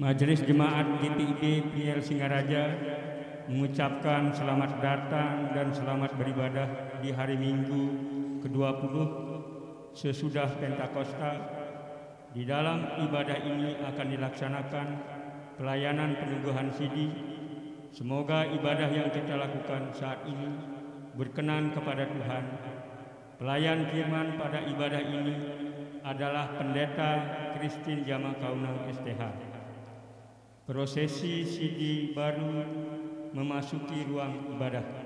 Majelis Jemaat GPIB Priel Singaraja mengucapkan selamat datang dan selamat beribadah di hari Minggu ke-20 sesudah Pentakosta. Di dalam ibadah ini akan dilaksanakan pelayanan peneguhan sidi. Semoga ibadah yang kita lakukan saat ini berkenan kepada Tuhan. Pelayan firman pada ibadah ini adalah Pendeta Christine Jamakaunang STH. Prosesi sidi baru memasuki ruang ibadah.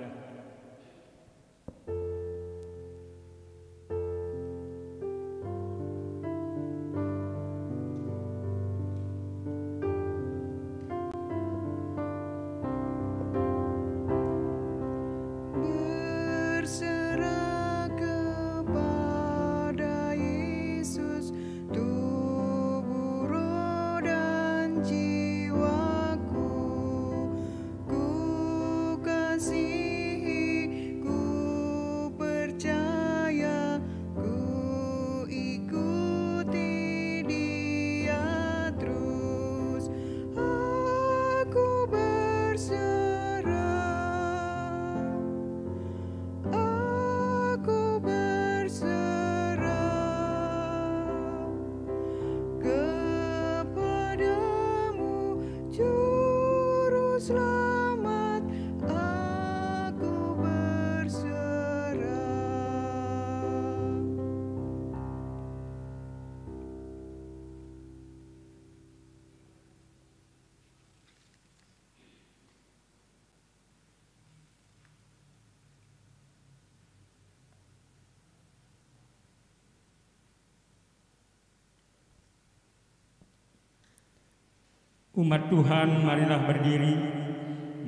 Umat Tuhan, marilah berdiri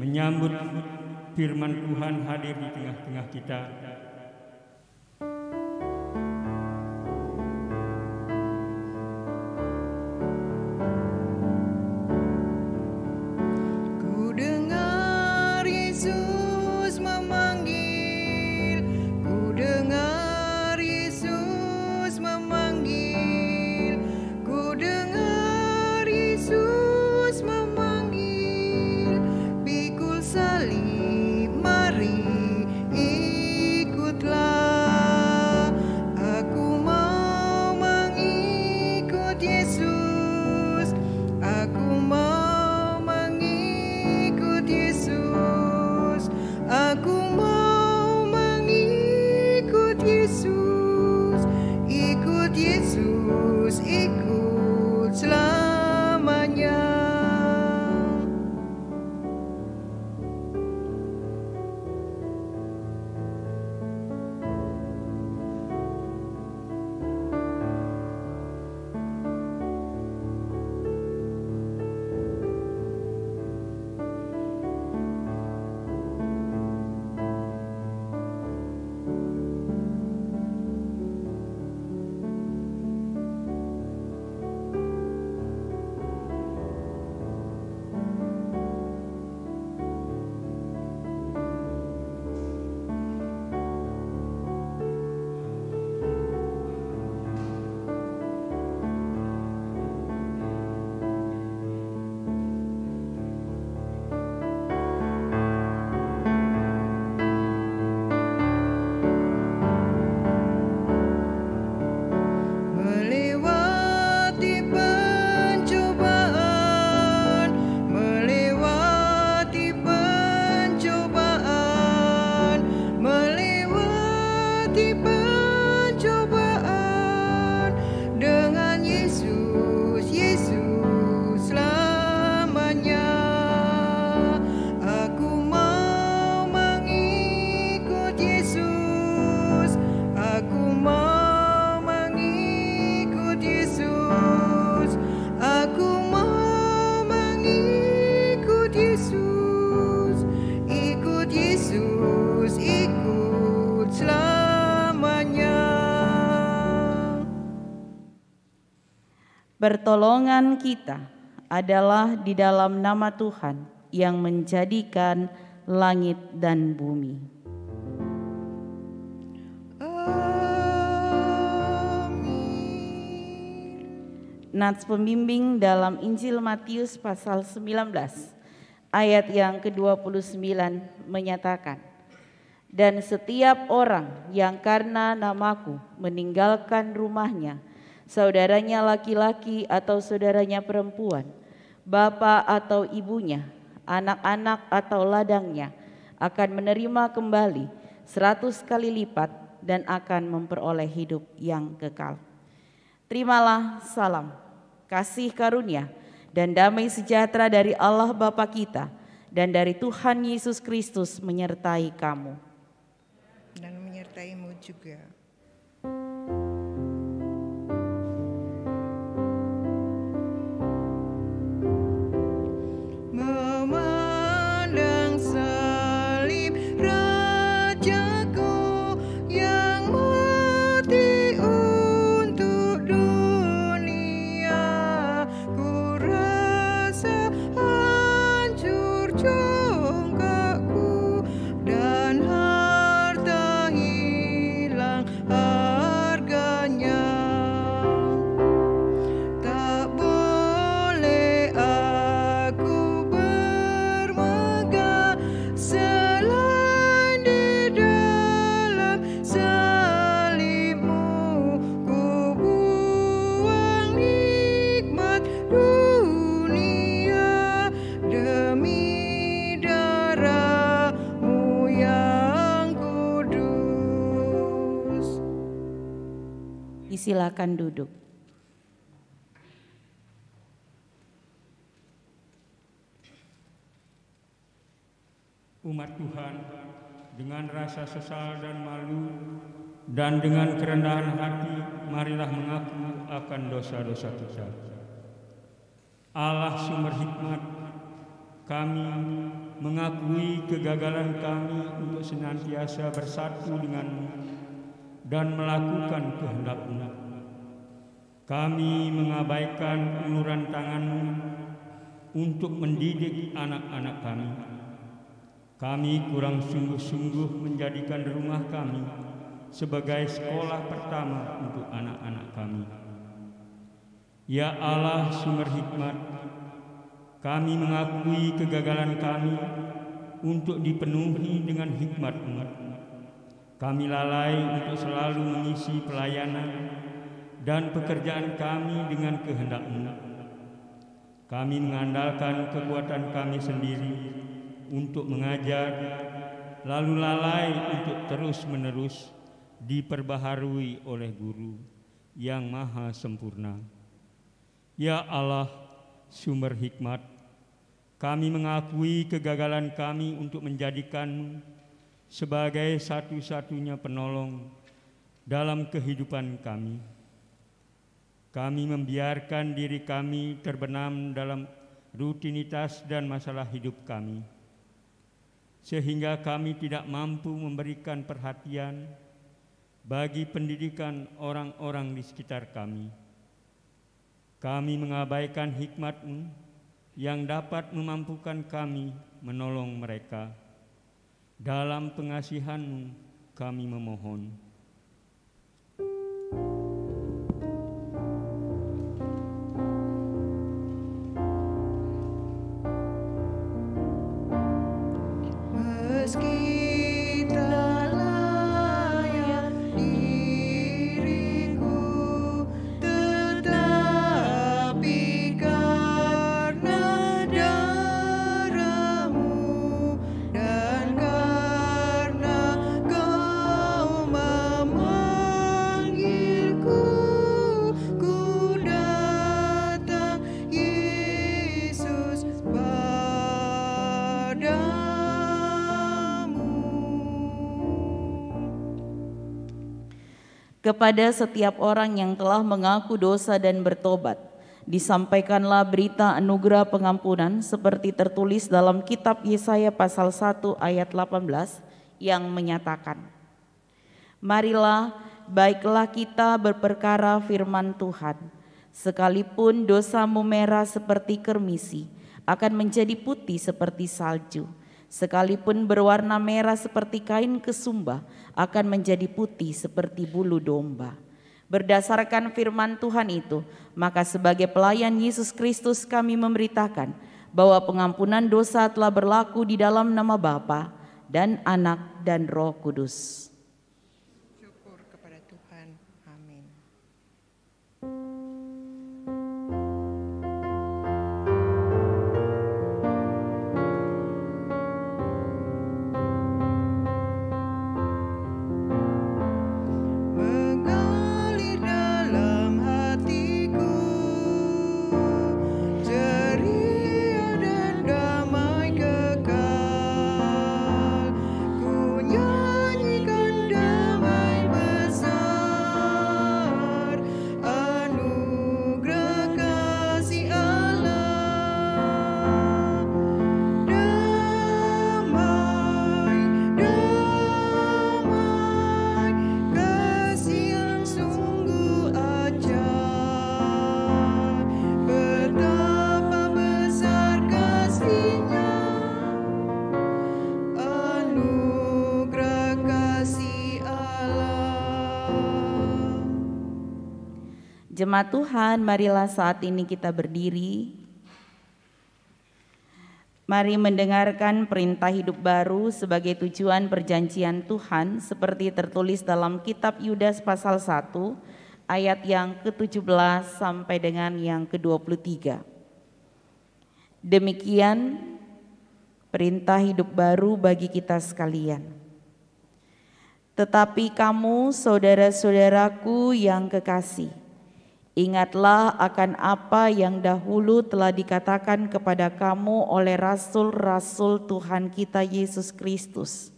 menyambut firman Tuhan hadir di tengah-tengah kita. Pertolongan kita adalah di dalam nama Tuhan yang menjadikan langit dan bumi. Nats pembimbing dalam Injil Matius pasal 19 ayat yang ke-29 menyatakan, dan setiap orang yang karena namaku meninggalkan rumahnya, saudaranya laki-laki atau saudaranya perempuan, bapa atau ibunya, anak-anak atau ladangnya, akan menerima kembali 100 kali lipat dan akan memperoleh hidup yang kekal. Terimalah salam, kasih karunia, dan damai sejahtera dari Allah Bapa kita dan dari Tuhan Yesus Kristus menyertai kamu. Dan menyertaimu juga. Memandang salib Rajaku yang mati untuk dunia, ku rasa hancur congkakku dan harta hilang harganya. Tak boleh aku bermegah selain di dalam salibmu. Ku buang nikmat dunia demi darahmu yang kudus. Silakan duduk. Umat Tuhan, dengan rasa sesal dan malu dan dengan kerendahan hati, marilah mengaku akan dosa-dosa kita. Allah sumber hikmat, kami mengakui kegagalan kami untuk senantiasa bersatu denganmu dan melakukan kehendak-Mu. Kami mengabaikan uluran tangan-Mu untuk mendidik anak-anak kami. Kami kurang sungguh-sungguh menjadikan rumah kami sebagai sekolah pertama untuk anak-anak kami. Ya Allah sumber hikmat, kami mengakui kegagalan kami untuk dipenuhi dengan hikmat-Mu. Kami lalai untuk selalu mengisi pelayanan dan pekerjaan kami dengan kehendak-Mu. Kami mengandalkan kekuatan kami sendiri untuk mengajar, lalu lalai untuk terus-menerus diperbaharui oleh Guru yang maha sempurna. Ya Allah, sumber hikmat, kami mengakui kegagalan kami untuk menjadikan-Mu sebagai satu-satunya penolong dalam kehidupan kami. Kami membiarkan diri kami terbenam dalam rutinitas dan masalah hidup kami, sehingga kami tidak mampu memberikan perhatian bagi pendidikan orang-orang di sekitar kami. Kami mengabaikan hikmat-Mu yang dapat memampukan kami menolong mereka. Dalam pengasihan-Mu kami memohon. Meski tak layak diriku, tetapi karena darah-Mu dan karena Kau memanggilku, ku datang Yesus padamu. Kepada setiap orang yang telah mengaku dosa dan bertobat, disampaikanlah berita anugerah pengampunan seperti tertulis dalam kitab Yesaya pasal 1 ayat 18 yang menyatakan, marilah baiklah kita berperkara firman Tuhan, sekalipun dosamu merah seperti kermisi, akan menjadi putih seperti salju. Sekalipun berwarna merah seperti kain kesumba, akan menjadi putih seperti bulu domba. Berdasarkan firman Tuhan itu, maka sebagai pelayan Yesus Kristus kami memberitakan bahwa pengampunan dosa telah berlaku di dalam nama Bapa dan Anak dan Roh Kudus. Syukur kepada Tuhan. Amin. Mengalir dalam hatiku ceria dan damai kekal. Ku nyanyikan damai besar, anugerah kasih Allah. Damai, damai, kasih yang sungguh ajaib. Betapa besar kasih-Nya, anugerah kasih Allah. Jemaat Tuhan, marilah saat ini kita berdiri. Mari mendengarkan perintah hidup baru sebagai tujuan perjanjian Tuhan seperti tertulis dalam kitab Yudas pasal 1 ayat yang ke-17 sampai dengan yang ke-23. Demikian perintah hidup baru bagi kita sekalian. Tetapi kamu saudara-saudaraku yang kekasih, ingatlah akan apa yang dahulu telah dikatakan kepada kamu oleh rasul-rasul Tuhan kita Yesus Kristus.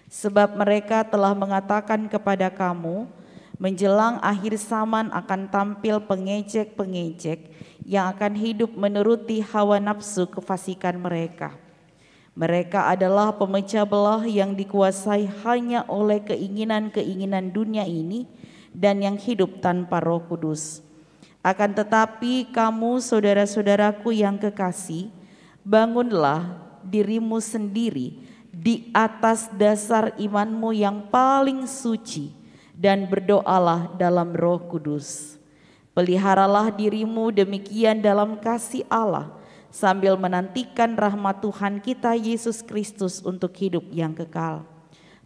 Sebab mereka telah mengatakan kepada kamu, menjelang akhir zaman akan tampil pengejek-pengejek yang akan hidup menuruti hawa nafsu kefasikan mereka. Mereka adalah pemecah belah yang dikuasai hanya oleh keinginan-keinginan dunia ini dan yang hidup tanpa Roh Kudus. Akan tetapi kamu saudara-saudaraku yang kekasih, bangunlah dirimu sendiri di atas dasar imanmu yang paling suci dan berdoalah dalam Roh Kudus. Peliharalah dirimu demikian dalam kasih Allah, sambil menantikan rahmat Tuhan kita Yesus Kristus untuk hidup yang kekal.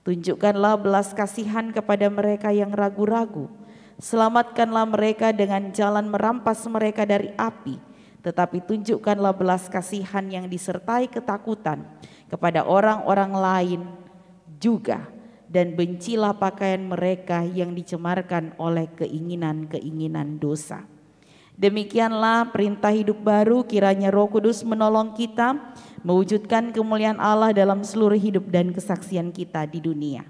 Tunjukkanlah belas kasihan kepada mereka yang ragu-ragu. Selamatkanlah mereka dengan jalan merampas mereka dari api. Tetapi tunjukkanlah belas kasihan yang disertai ketakutan kepada orang-orang lain juga. Dan bencilah pakaian mereka yang dicemarkan oleh keinginan-keinginan dosa. Demikianlah perintah hidup baru, kiranya Roh Kudus menolong kita mewujudkan kemuliaan Allah dalam seluruh hidup dan kesaksian kita di dunia.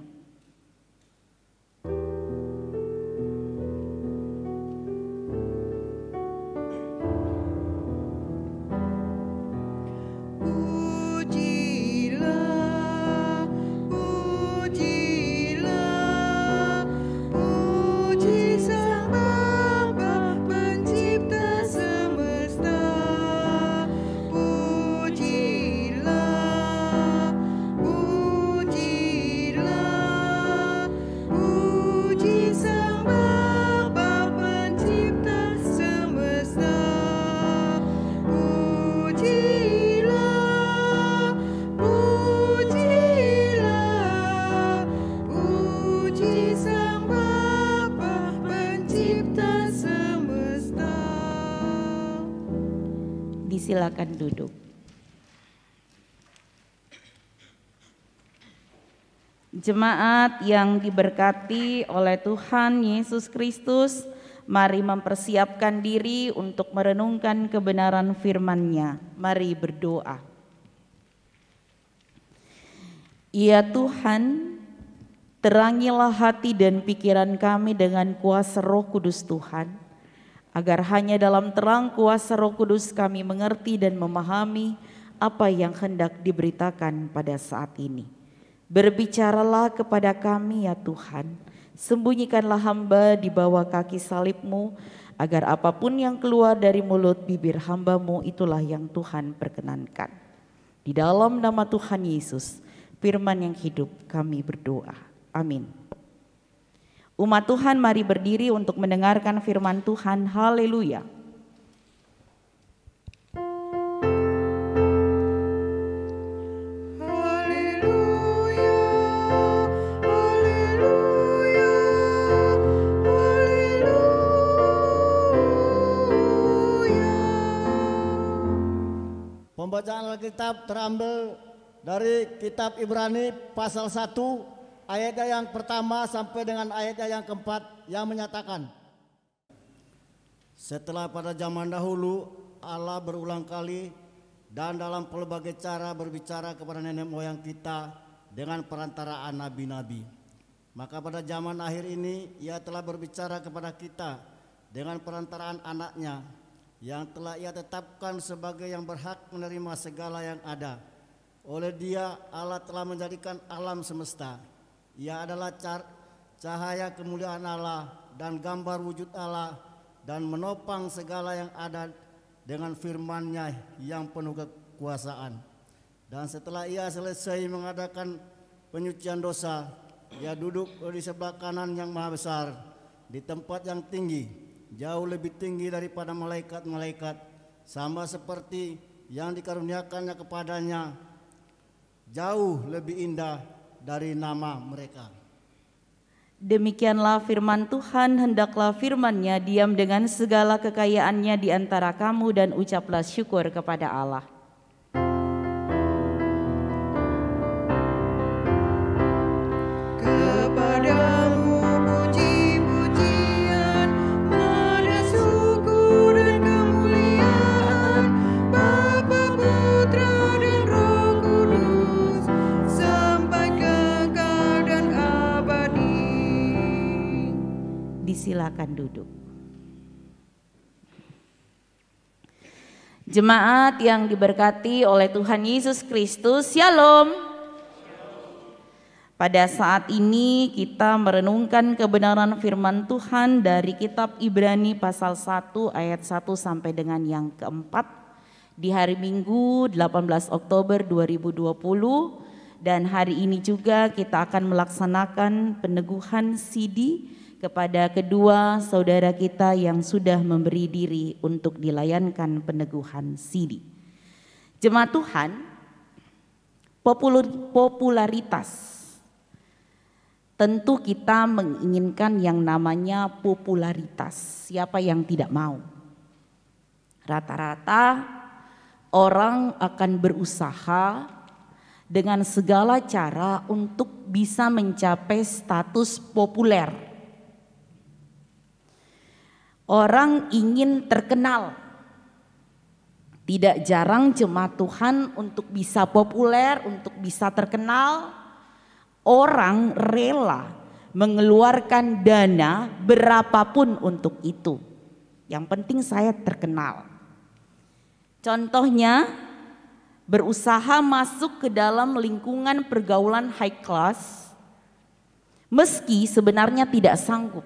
Silakan duduk. Jemaat yang diberkati oleh Tuhan Yesus Kristus, mari mempersiapkan diri untuk merenungkan kebenaran firman-Nya. Mari berdoa. Ya Tuhan, terangilah hati dan pikiran kami dengan kuasa Roh Kudus Tuhan, agar hanya dalam terang kuasa Roh Kudus kami mengerti dan memahami apa yang hendak diberitakan pada saat ini. Berbicaralah kepada kami ya Tuhan, sembunyikanlah hamba di bawah kaki salib-Mu, agar apapun yang keluar dari mulut bibir hamba-Mu itulah yang Tuhan perkenankan. Di dalam nama Tuhan Yesus, firman yang hidup kami berdoa. Amin. Umat Tuhan, mari berdiri untuk mendengarkan firman Tuhan. Haleluya. Haleluya, haleluya, haleluya. Pembacaan Alkitab terambil dari kitab Ibrani pasal 1 ayatnya yang pertama sampai dengan ayatnya yang keempat yang menyatakan, setelah pada zaman dahulu Allah berulang kali dan dalam pelbagai cara berbicara kepada nenek moyang kita dengan perantaraan nabi-nabi. Maka pada zaman akhir ini Ia telah berbicara kepada kita dengan perantaraan anaknya yang telah Ia tetapkan sebagai yang berhak menerima segala yang ada. Oleh Dia Allah telah menjadikan alam semesta. Ia adalah cahaya kemuliaan Allah dan gambar wujud Allah dan menopang segala yang ada dengan firman-Nya yang penuh kekuasaan. Dan setelah Ia selesai mengadakan penyucian dosa, Ia duduk di sebelah kanan yang maha besar di tempat yang tinggi, jauh lebih tinggi daripada malaikat-malaikat, sama seperti yang dikaruniakannya kepadanya, jauh lebih indah dari nama mereka. Demikianlah firman Tuhan, hendaklah firman-Nya diam dengan segala kekayaannya di antara kamu dan ucaplah syukur kepada Allah. Kepadamu puji-pujian, ada syukur dan kemuliaan, Bapa, Putra dan Roh Kudus, sampai kekal dan abadi. Disilakan duduk. Jemaat yang diberkati oleh Tuhan Yesus Kristus, Shalom. Pada saat ini kita merenungkan kebenaran firman Tuhan dari kitab Ibrani pasal 1 ayat 1 sampai dengan yang keempat di hari Minggu 18 Oktober 2020, dan hari ini juga kita akan melaksanakan peneguhan sidi kepada kedua saudara kita yang sudah memberi diri untuk dilayankan peneguhan sidi. Jemaat Tuhan, popularitas. Tentu kita menginginkan yang namanya popularitas. Siapa yang tidak mau? Rata-rata orang akan berusaha dengan segala cara untuk bisa mencapai status populer. Orang ingin terkenal. Tidak jarang jemaat Tuhan untuk bisa populer, untuk bisa terkenal, orang rela mengeluarkan dana berapapun untuk itu. Yang penting saya terkenal. Contohnya, berusaha masuk ke dalam lingkungan pergaulan high class, meski sebenarnya tidak sanggup.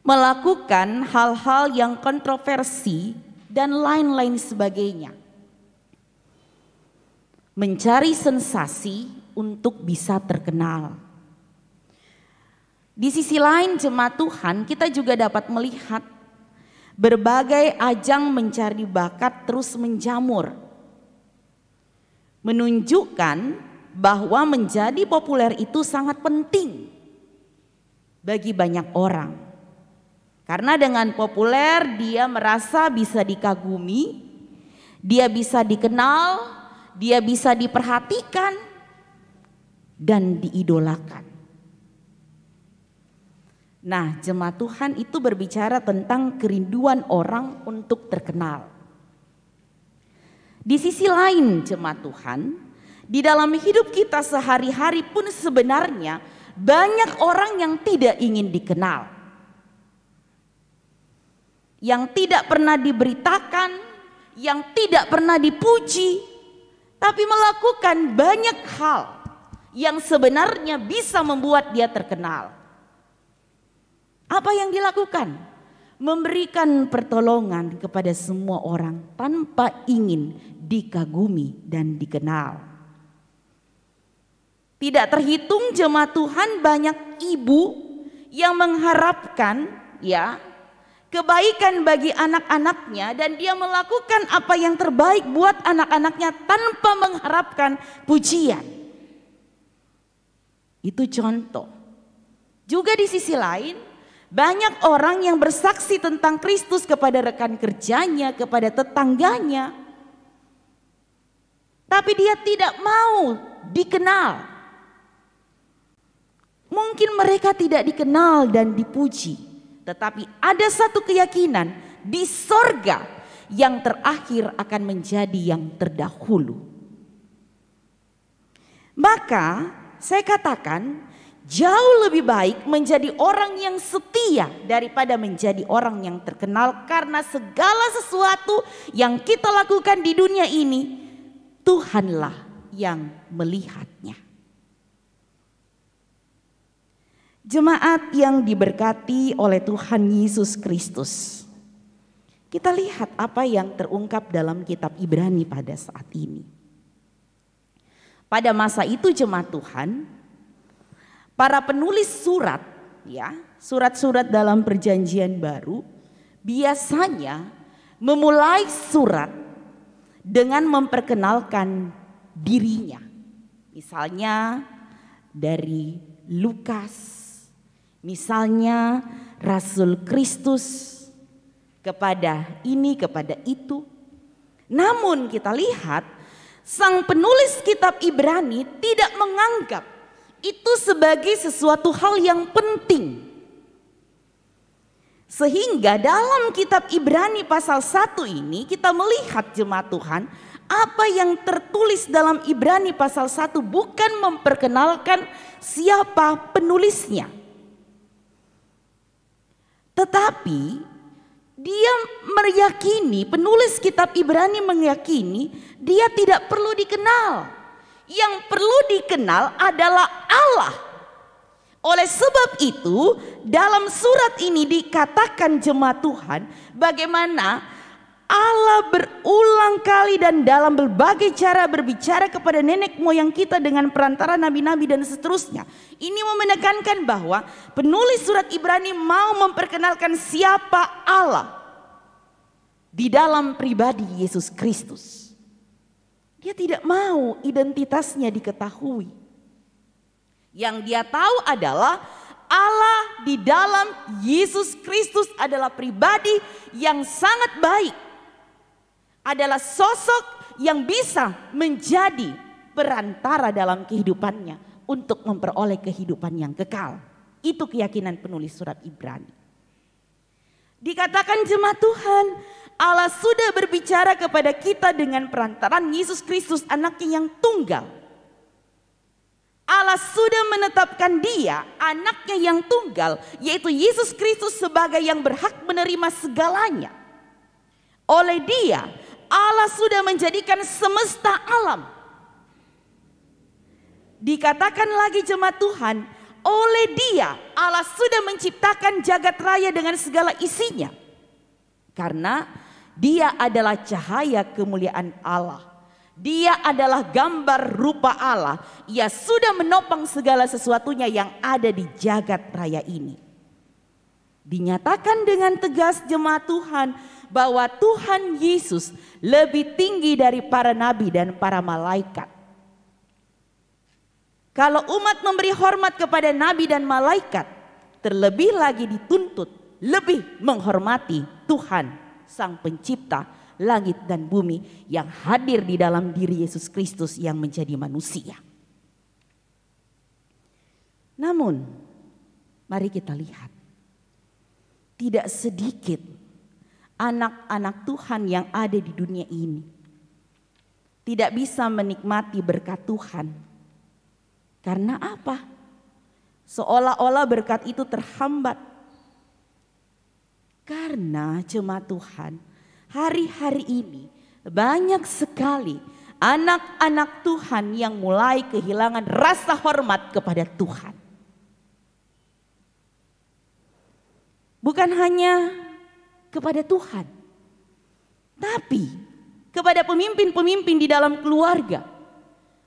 Melakukan hal-hal yang kontroversi dan lain-lain sebagainya. Mencari sensasi untuk bisa terkenal. Di sisi lain jemaat Tuhan, kita juga dapat melihat berbagai ajang mencari bakat terus menjamur. Menunjukkan bahwa menjadi populer itu sangat penting bagi banyak orang. Karena dengan populer dia merasa bisa dikagumi, dia bisa dikenal, dia bisa diperhatikan, dan diidolakan. Nah, jemaat Tuhan itu berbicara tentang kerinduan orang untuk terkenal. Di sisi lain jemaat Tuhan, di dalam hidup kita sehari-hari pun sebenarnya banyak orang yang tidak ingin dikenal. Yang tidak pernah diberitakan, yang tidak pernah dipuji, tapi melakukan banyak hal yang sebenarnya bisa membuat dia terkenal. Apa yang dilakukan? Memberikan pertolongan kepada semua orang tanpa ingin dikagumi dan dikenal. Tidak terhitung jemaat Tuhan, banyak ibu yang mengharapkan ya kebaikan bagi anak-anaknya, dan dia melakukan apa yang terbaik buat anak-anaknya tanpa mengharapkan pujian. Itu contoh. Juga di sisi lain, banyak orang yang bersaksi tentang Kristus kepada rekan kerjanya, kepada tetangganya, tapi dia tidak mau dikenal. Mungkin mereka tidak dikenal dan dipuji, tetapi ada satu keyakinan di sorga yang terakhir akan menjadi yang terdahulu. Maka saya katakan jauh lebih baik menjadi orang yang setia daripada menjadi orang yang terkenal, karena segala sesuatu yang kita lakukan di dunia ini Tuhanlah yang melihatnya. Jemaat yang diberkati oleh Tuhan Yesus Kristus, kita lihat apa yang terungkap dalam kitab Ibrani pada saat ini. Pada masa itu jemaat Tuhan, para penulis surat, ya, surat-surat dalam Perjanjian Baru biasanya memulai surat dengan memperkenalkan dirinya. Misalnya dari Lukas, misalnya Rasul Kristus kepada ini, kepada itu. Namun kita lihat sang penulis kitab Ibrani tidak menganggap itu sebagai sesuatu hal yang penting. Sehingga dalam kitab Ibrani pasal 1 ini kita melihat jemaat Tuhan, apa yang tertulis dalam Ibrani pasal 1 bukan memperkenalkan siapa penulisnya. Tetapi dia meyakini, penulis kitab Ibrani meyakini dia tidak perlu dikenal. Yang perlu dikenal adalah Allah. Oleh sebab itu dalam surat ini dikatakan jemaat Tuhan bagaimana Allah berulang kali dan dalam berbagai cara berbicara kepada nenek moyang kita dengan perantara nabi-nabi dan seterusnya. Ini menekankan bahwa penulis surat Ibrani mau memperkenalkan siapa Allah di dalam pribadi Yesus Kristus. Dia tidak mau identitasnya diketahui. Yang dia tahu adalah Allah di dalam Yesus Kristus adalah pribadi yang sangat baik. Adalah sosok yang bisa menjadi perantara dalam kehidupannya untuk memperoleh kehidupan yang kekal. Itu keyakinan penulis surat Ibrani. Dikatakan jemaat Tuhan, Allah sudah berbicara kepada kita dengan perantaran Yesus Kristus, anaknya yang tunggal. Allah sudah menetapkan dia, anaknya yang tunggal, yaitu Yesus Kristus sebagai yang berhak menerima segalanya. Oleh dia, Allah sudah menjadikan semesta alam. Dikatakan lagi jemaat Tuhan, oleh dia Allah sudah menciptakan jagat raya dengan segala isinya. Karena dia adalah cahaya kemuliaan Allah. Dia adalah gambar rupa Allah. Ia sudah menopang segala sesuatunya yang ada di jagat raya ini. Dinyatakan dengan tegas jemaat Tuhan bahwa Tuhan Yesus lebih tinggi dari para nabi dan para malaikat. Kalau umat memberi hormat kepada nabi dan malaikat, terlebih lagi dituntut lebih menghormati Tuhan Sang Pencipta langit dan bumi yang hadir di dalam diri Yesus Kristus yang menjadi manusia. Namun, mari kita lihat, tidak sedikit anak-anak Tuhan yang ada di dunia ini tidak bisa menikmati berkat Tuhan. Karena apa? Seolah-olah berkat itu terhambat. Karena jemaat Tuhan, hari-hari ini banyak sekali anak-anak Tuhan yang mulai kehilangan rasa hormat kepada Tuhan. Bukan hanya kepada Tuhan, tapi kepada pemimpin-pemimpin di dalam keluarga.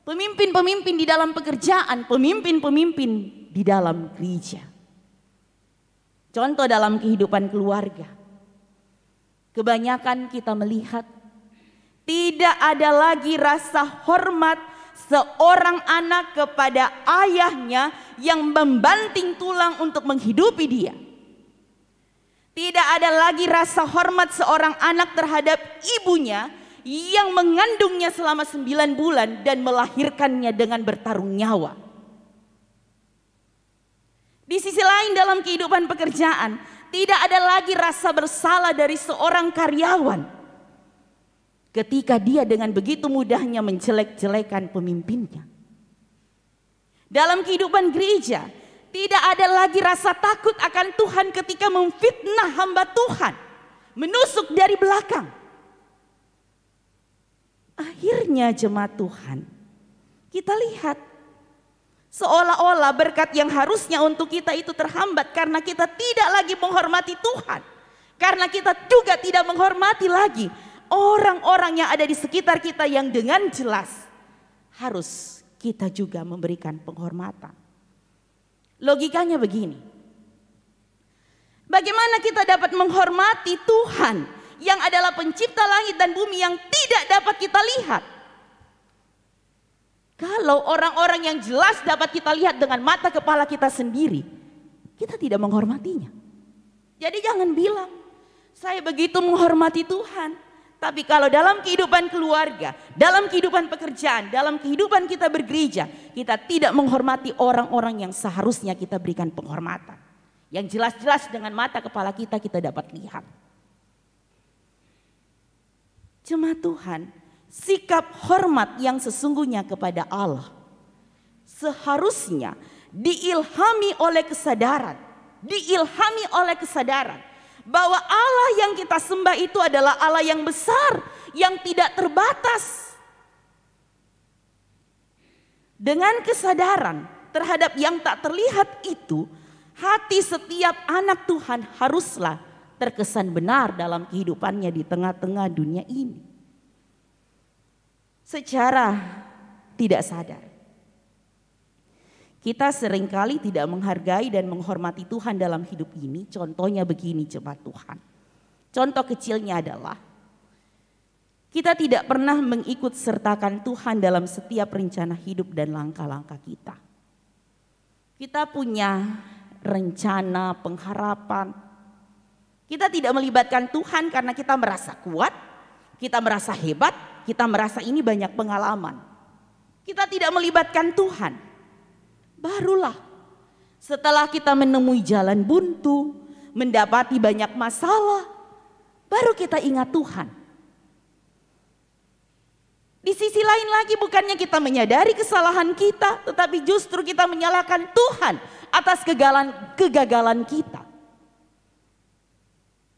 pemimpin-pemimpin di dalam pekerjaan, pemimpin-pemimpin di dalam gereja. Contoh dalam kehidupan keluarga. Kebanyakan kita melihat tidak ada lagi rasa hormat seorang anak kepada ayahnya yang membanting tulang untuk menghidupi dia. Tidak ada lagi rasa hormat seorang anak terhadap ibunya yang mengandungnya selama 9 bulan dan melahirkannya dengan bertarung nyawa. Di sisi lain dalam kehidupan pekerjaan, tidak ada lagi rasa bersalah dari seorang karyawan ketika dia dengan begitu mudahnya menjelek-jelekan pemimpinnya. Dalam kehidupan gereja, tidak ada lagi rasa takut akan Tuhan ketika memfitnah hamba Tuhan, menusuk dari belakang. Akhirnya jemaat Tuhan, kita lihat seolah-olah berkat yang harusnya untuk kita itu terhambat karena kita tidak lagi menghormati Tuhan. Karena kita juga tidak menghormati lagi orang-orang yang ada di sekitar kita yang dengan jelas harus kita juga memberikan penghormatan. Logikanya begini. Bagaimana kita dapat menghormati Tuhan yang adalah pencipta langit dan bumi yang tidak dapat kita lihat? Kalau orang-orang yang jelas dapat kita lihat dengan mata kepala kita sendiri, kita tidak menghormatinya. Jadi jangan bilang, saya begitu menghormati Tuhan. Tapi kalau dalam kehidupan keluarga, dalam kehidupan pekerjaan, dalam kehidupan kita bergereja, kita tidak menghormati orang-orang yang seharusnya kita berikan penghormatan. Yang jelas-jelas dengan mata kepala kita dapat lihat. Jemaat Tuhan, sikap hormat yang sesungguhnya kepada Allah seharusnya diilhami oleh kesadaran, bahwa Allah yang kita sembah itu adalah Allah yang besar, yang tidak terbatas. Dengan kesadaran terhadap yang tak terlihat itu, hati setiap anak Tuhan haruslah terkesan benar dalam kehidupannya di tengah-tengah dunia ini. Secara tidak sadar, kita seringkali tidak menghargai dan menghormati Tuhan dalam hidup ini. Contohnya begini jemaat Tuhan. Contoh kecilnya adalah kita tidak pernah mengikut sertakan Tuhan dalam setiap rencana hidup dan langkah-langkah kita. Kita punya rencana, pengharapan. Kita tidak melibatkan Tuhan karena kita merasa kuat, kita merasa hebat, kita merasa ini banyak pengalaman. Kita tidak melibatkan Tuhan. Barulah setelah kita menemui jalan buntu, mendapati banyak masalah, baru kita ingat Tuhan. Di sisi lain lagi bukannya kita menyadari kesalahan kita, tetapi justru kita menyalahkan Tuhan atas kegagalan kita.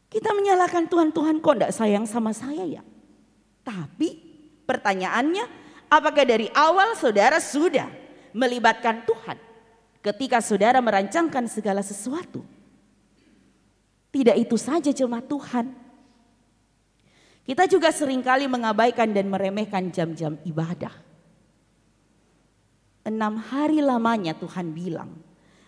Kita menyalahkan Tuhan, Tuhan kok enggak sayang sama saya ya? Tapi pertanyaannya, apakah dari awal saudara sudah melibatkan Tuhan ketika saudara merancangkan segala sesuatu? Tidak itu saja jemaat Tuhan. Kita juga seringkali mengabaikan dan meremehkan jam-jam ibadah. 6 hari lamanya Tuhan bilang,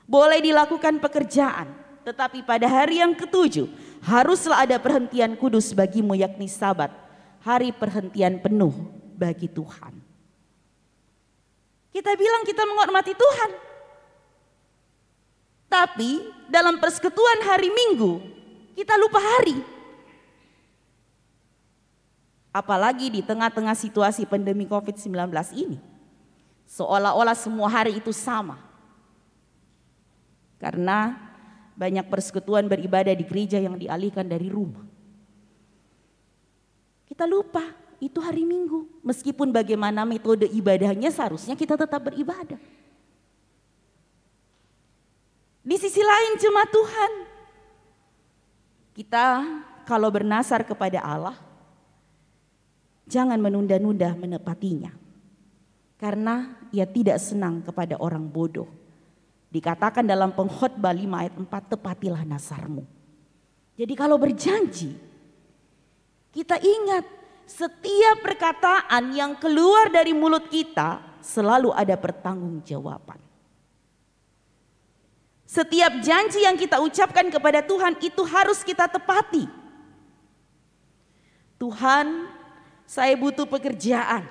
boleh dilakukan pekerjaan, tetapi pada hari yang ke-7 haruslah ada perhentian kudus bagimu, yakni Sabat, hari perhentian penuh bagi Tuhan. Kita bilang kita menghormati Tuhan, tapi dalam persekutuan hari Minggu kita lupa hari. Apalagi di tengah-tengah situasi pandemi COVID-19 ini, seolah-olah semua hari itu sama. Karena banyak persekutuan beribadah di gereja yang dialihkan dari rumah. Kita lupa itu hari Minggu. Meskipun bagaimana metode ibadahnya seharusnya kita tetap beribadah. Di sisi lain jemaat Tuhan, kita kalau bernasar kepada Allah, jangan menunda-nunda menepatinya. Karena ia tidak senang kepada orang bodoh. Dikatakan dalam Pengkhotbah 5 ayat 4, tepatilah nasarmu. Jadi kalau berjanji, kita ingat setiap perkataan yang keluar dari mulut kita selalu ada pertanggungjawaban. Setiap janji yang kita ucapkan kepada Tuhan itu harus kita tepati. Tuhan, saya butuh pekerjaan.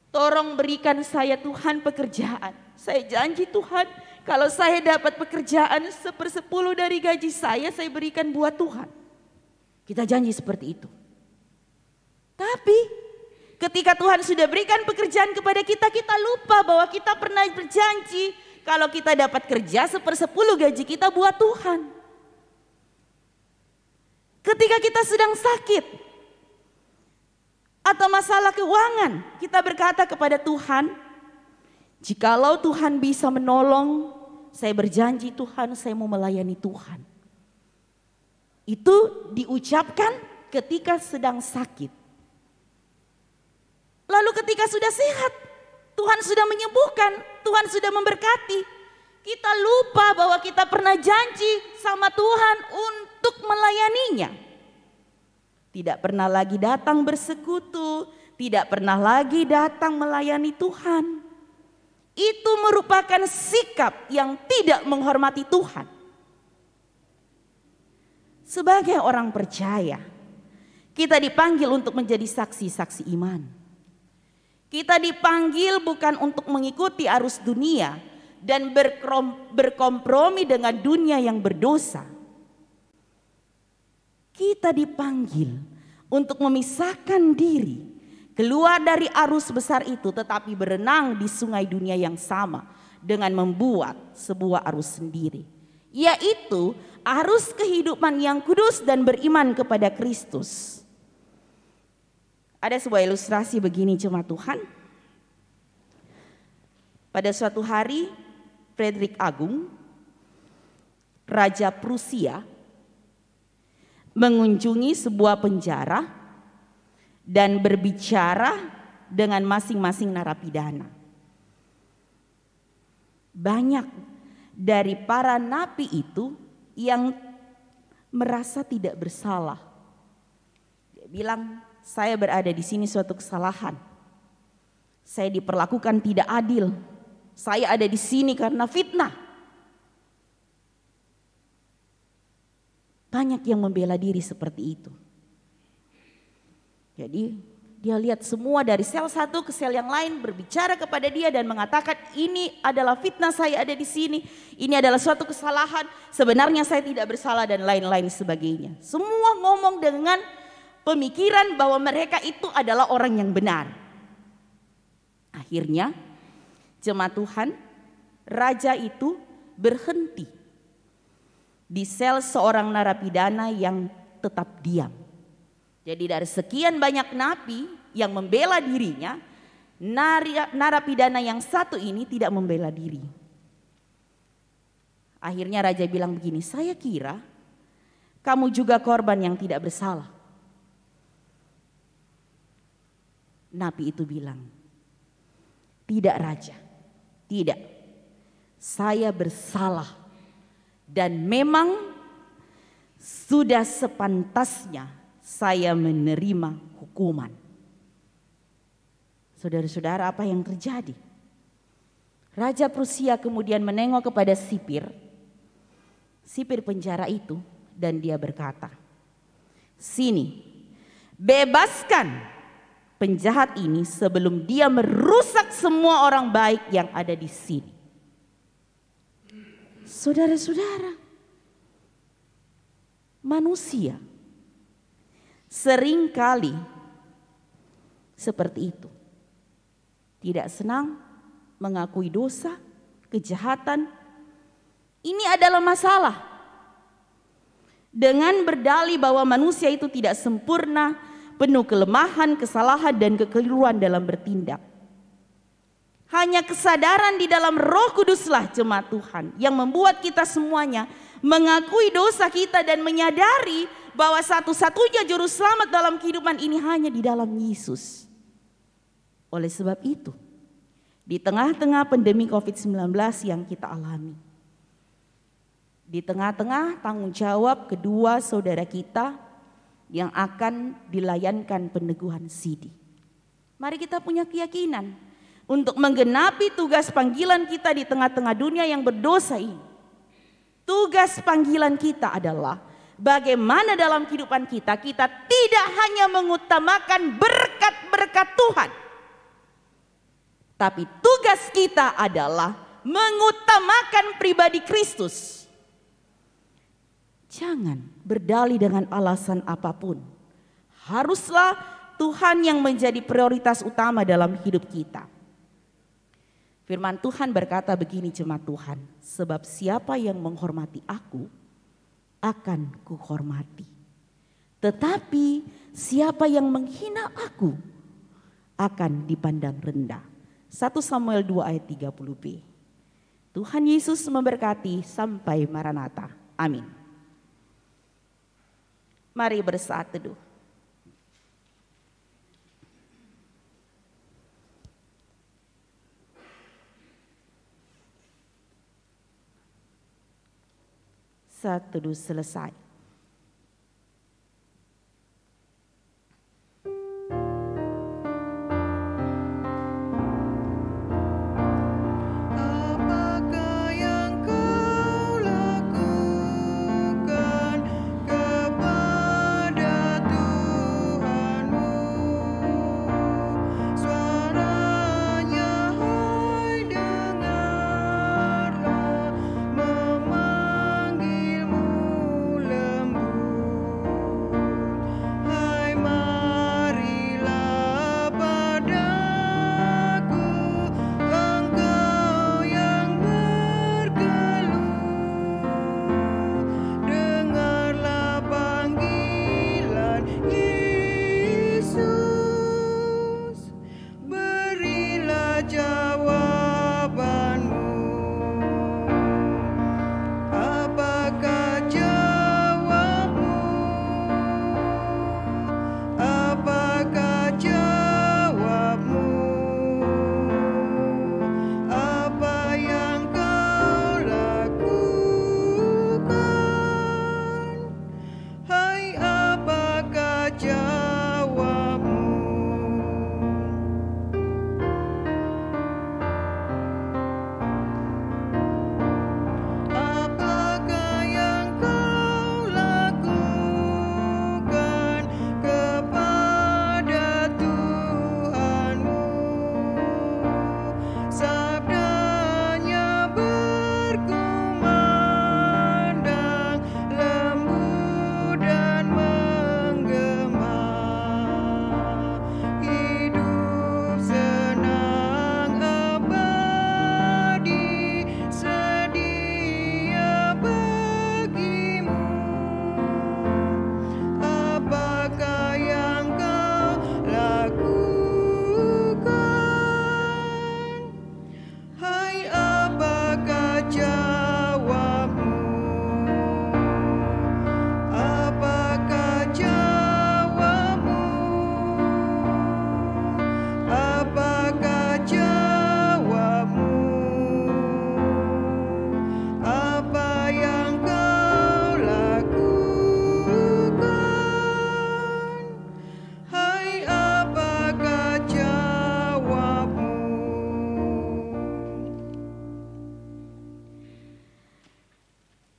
Tolong berikan saya Tuhan pekerjaan. Saya janji Tuhan, kalau saya dapat pekerjaan 1/10 dari gaji saya berikan buat Tuhan. Kita janji seperti itu. Tapi ketika Tuhan sudah berikan pekerjaan kepada kita, kita lupa bahwa kita pernah berjanji kalau kita dapat kerja 1/10 gaji kita buat Tuhan. Ketika kita sedang sakit atau masalah keuangan, kita berkata kepada Tuhan, jikalau Tuhan bisa menolong, saya berjanji Tuhan, saya mau melayani Tuhan. Itu diucapkan ketika sedang sakit. Lalu ketika sudah sehat, Tuhan sudah menyembuhkan, Tuhan sudah memberkati. Kita lupa bahwa kita pernah janji sama Tuhan untuk melayaninya. Tidak pernah lagi datang bersekutu, tidak pernah lagi datang melayani Tuhan. Itu merupakan sikap yang tidak menghormati Tuhan. Sebagai orang percaya, kita dipanggil untuk menjadi saksi-saksi iman. Kita dipanggil bukan untuk mengikuti arus dunia dan berkompromi dengan dunia yang berdosa. Kita dipanggil untuk memisahkan diri keluar dari arus besar itu, tetapi berenang di sungai dunia yang sama dengan membuat sebuah arus sendiri, yaitu arus kehidupan yang kudus dan beriman kepada Kristus. Ada sebuah ilustrasi begini jemaat Tuhan. Pada suatu hari Frederick Agung, Raja Prusia, mengunjungi sebuah penjara dan berbicara dengan masing-masing narapidana. Banyak dari para napi itu yang merasa tidak bersalah. Dia bilang, saya berada di sini suatu kesalahan. Saya diperlakukan tidak adil. Saya ada di sini karena fitnah. Banyak yang membela diri seperti itu. Jadi dia lihat semua dari sel satu ke sel yang lain berbicara kepada dia dan mengatakan, ini adalah fitnah, saya ada di sini. Ini adalah suatu kesalahan. Sebenarnya saya tidak bersalah dan lain-lain sebagainya. Semua ngomong dengan pemikiran bahwa mereka itu adalah orang yang benar. Akhirnya jemaat Tuhan, raja itu berhenti di sel seorang narapidana yang tetap diam. Jadi dari sekian banyak napi yang membela dirinya, narapidana yang satu ini tidak membela diri. Akhirnya raja bilang begini, saya kira kamu juga korban yang tidak bersalah. Napi itu bilang, tidak raja, tidak. Saya bersalah dan memang sudah sepantasnya saya menerima hukuman. Saudara-saudara, apa yang terjadi? Raja Prusia kemudian menengok kepada sipir penjara itu dan dia berkata, sini, bebaskan penjahat ini sebelum dia merusak semua orang baik yang ada di sini. Saudara-saudara, manusia seringkali seperti itu. Tidak senang mengakui dosa, kejahatan. Ini adalah masalah. Dengan berdalih bahwa manusia itu tidak sempurna, penuh kelemahan, kesalahan, dan kekeliruan dalam bertindak. Hanya kesadaran di dalam Roh Kuduslah jemaat Tuhan yang membuat kita semuanya mengakui dosa kita dan menyadari bahwa satu-satunya juru selamat dalam kehidupan ini hanya di dalam Yesus. Oleh sebab itu, di tengah-tengah pandemi COVID-19 yang kita alami, di tengah-tengah tanggung jawab kedua saudara kita yang akan dilayankan peneguhan sidi, mari kita punya keyakinan untuk menggenapi tugas panggilan kita di tengah-tengah dunia yang berdosa ini. Tugas panggilan kita adalah bagaimana dalam kehidupan kita tidak hanya mengutamakan berkat-berkat Tuhan, tapi tugas kita adalah mengutamakan pribadi Kristus. Jangan berdalih dengan alasan apapun. Haruslah Tuhan yang menjadi prioritas utama dalam hidup kita. Firman Tuhan berkata begini, jemaat Tuhan, sebab siapa yang menghormati aku akan kuhormati. Tetapi siapa yang menghina aku akan dipandang rendah. 1 Samuel 2 ayat 30b. Tuhan Yesus memberkati sampai Maranatha. Amin. Mari bersaat teduh. Saat teduh selesai. Apakah yang kau lakukan kepada Tuhanmu? Suaranya hai dengarlah, memanggilmu lembut. Hai marilah padaku, engkau yang bergelut. Dengarlah panggilan Yesus, berilah jawabanmu. Apakah jawabmu? Apakah jawabmu? Apa yang kau lakukan? Hai, apakah jawabmu? Apakah yang kau lakukan kepada Tuhanmu? Sabdanya berkumandang, lembut dan menggema. Hidup senang abadi sedia bagimu. Apakah yang kau lakukan? Hai, apakah jawabmu? Apakah jawabmu? Apakah jawabmu? Apa yang kau lakukan? Hai, apakah jawabmu?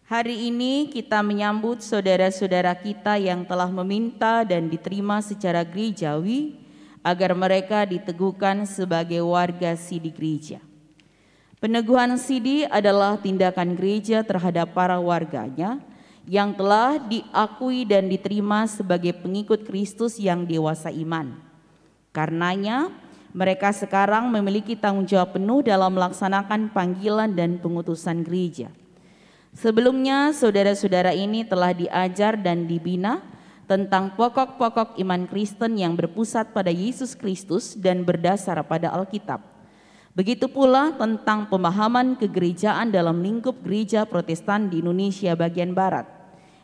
Hari ini kita menyambut saudara-saudara kita yang telah meminta dan diterima secara gerejawi agar mereka diteguhkan sebagai warga sidi gereja. Peneguhan sidi adalah tindakan gereja terhadap para warganya yang telah diakui dan diterima sebagai pengikut Kristus yang dewasa iman. Karenanya, mereka sekarang memiliki tanggung jawab penuh dalam melaksanakan panggilan dan pengutusan gereja. Sebelumnya, saudara-saudara ini telah diajar dan dibina tentang pokok-pokok iman Kristen yang berpusat pada Yesus Kristus dan berdasar pada Alkitab. Begitu pula tentang pemahaman kegerejaan dalam lingkup gereja Protestan di Indonesia bagian Barat.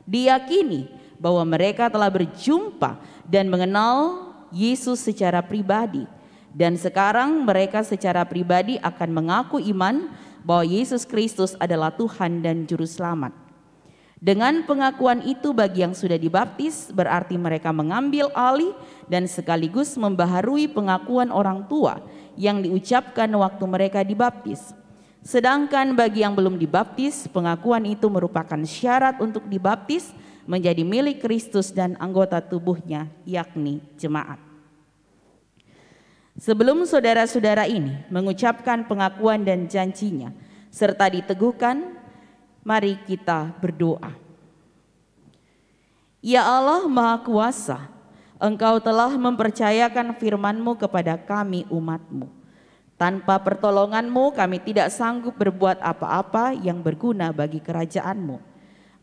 Diyakini bahwa mereka telah berjumpa dan mengenal Yesus secara pribadi, dan sekarang mereka secara pribadi akan mengaku iman bahwa Yesus Kristus adalah Tuhan dan Juru Selamat. Dengan pengakuan itu bagi yang sudah dibaptis berarti mereka mengambil alih dan sekaligus membaharui pengakuan orang tua yang diucapkan waktu mereka dibaptis. Sedangkan bagi yang belum dibaptis, pengakuan itu merupakan syarat untuk dibaptis menjadi milik Kristus dan anggota tubuhnya, yakni jemaat. Sebelum saudara-saudara ini mengucapkan pengakuan dan janjinya serta diteguhkan, mari kita berdoa. Ya Allah Maha Kuasa, Engkau telah mempercayakan firman-Mu kepada kami umat-Mu. Tanpa pertolongan-Mu kami tidak sanggup berbuat apa-apa yang berguna bagi kerajaan-Mu.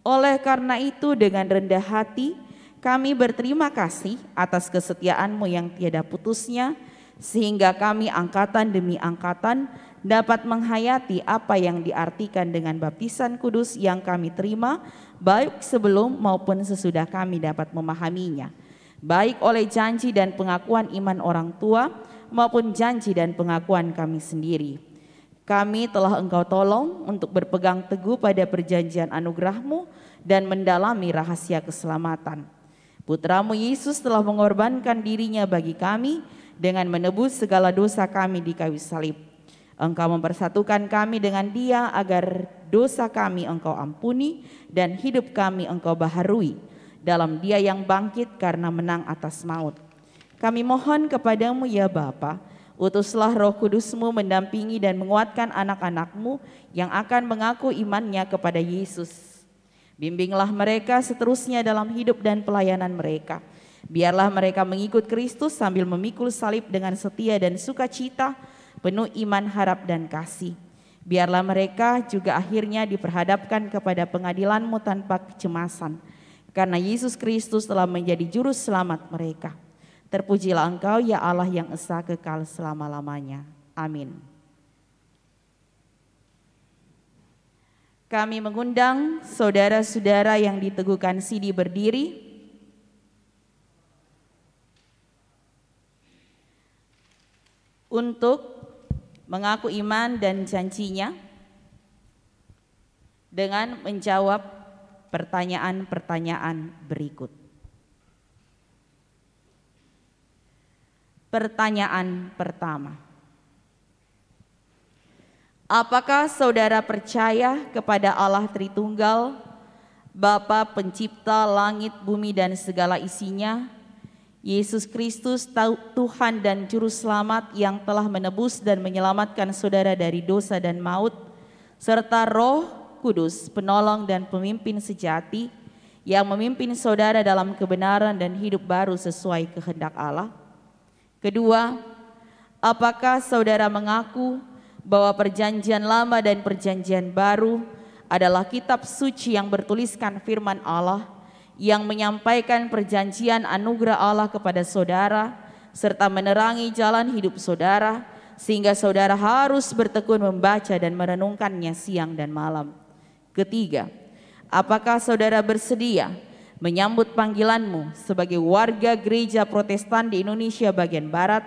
Oleh karena itu dengan rendah hati kami berterima kasih atas kesetiaan-Mu yang tiada putusnya, sehingga kami angkatan demi angkatan dapat menghayati apa yang diartikan dengan baptisan kudus yang kami terima, baik sebelum maupun sesudah kami dapat memahaminya, baik oleh janji dan pengakuan iman orang tua maupun janji dan pengakuan kami sendiri. Kami telah Engkau tolong untuk berpegang teguh pada perjanjian anugerah-Mu dan mendalami rahasia keselamatan. Putra-Mu Yesus telah mengorbankan dirinya bagi kami dengan menebus segala dosa kami di kayu salib. Engkau mempersatukan kami dengan Dia agar dosa kami Engkau ampuni dan hidup kami Engkau baharui dalam Dia yang bangkit karena menang atas maut. Kami mohon kepadamu ya Bapa, utuslah Roh Kudus-Mu mendampingi dan menguatkan anak-anak-Mu yang akan mengaku imannya kepada Yesus. Bimbinglah mereka seterusnya dalam hidup dan pelayanan mereka. Biarlah mereka mengikut Kristus sambil memikul salib dengan setia dan sukacita, penuh iman, harap dan kasih. Biarlah mereka juga akhirnya diperhadapkan kepada pengadilan-Mu tanpa kecemasan, karena Yesus Kristus telah menjadi juru selamat mereka. Terpujilah Engkau ya Allah yang esa kekal selama-lamanya. Amin. Kami mengundang saudara-saudara yang diteguhkan sidi berdiri untuk mengaku iman dan janjinya dengan menjawab pertanyaan-pertanyaan berikut. Pertanyaan pertama. Apakah saudara percaya kepada Allah Tritunggal, Bapa Pencipta langit, bumi dan segala isinya, Yesus Kristus Tuhan dan Juru Selamat yang telah menebus dan menyelamatkan saudara dari dosa dan maut, serta Roh Kudus, penolong dan pemimpin sejati yang memimpin saudara dalam kebenaran dan hidup baru sesuai kehendak Allah? Kedua, apakah saudara mengaku bahwa perjanjian lama dan perjanjian baru adalah kitab suci yang bertuliskan firman Allah yang menyampaikan perjanjian anugerah Allah kepada saudara serta menerangi jalan hidup saudara sehingga saudara harus bertekun membaca dan merenungkannya siang dan malam? Ketiga, apakah saudara bersedia menyambut panggilan-Mu sebagai warga gereja Protestan di Indonesia bagian Barat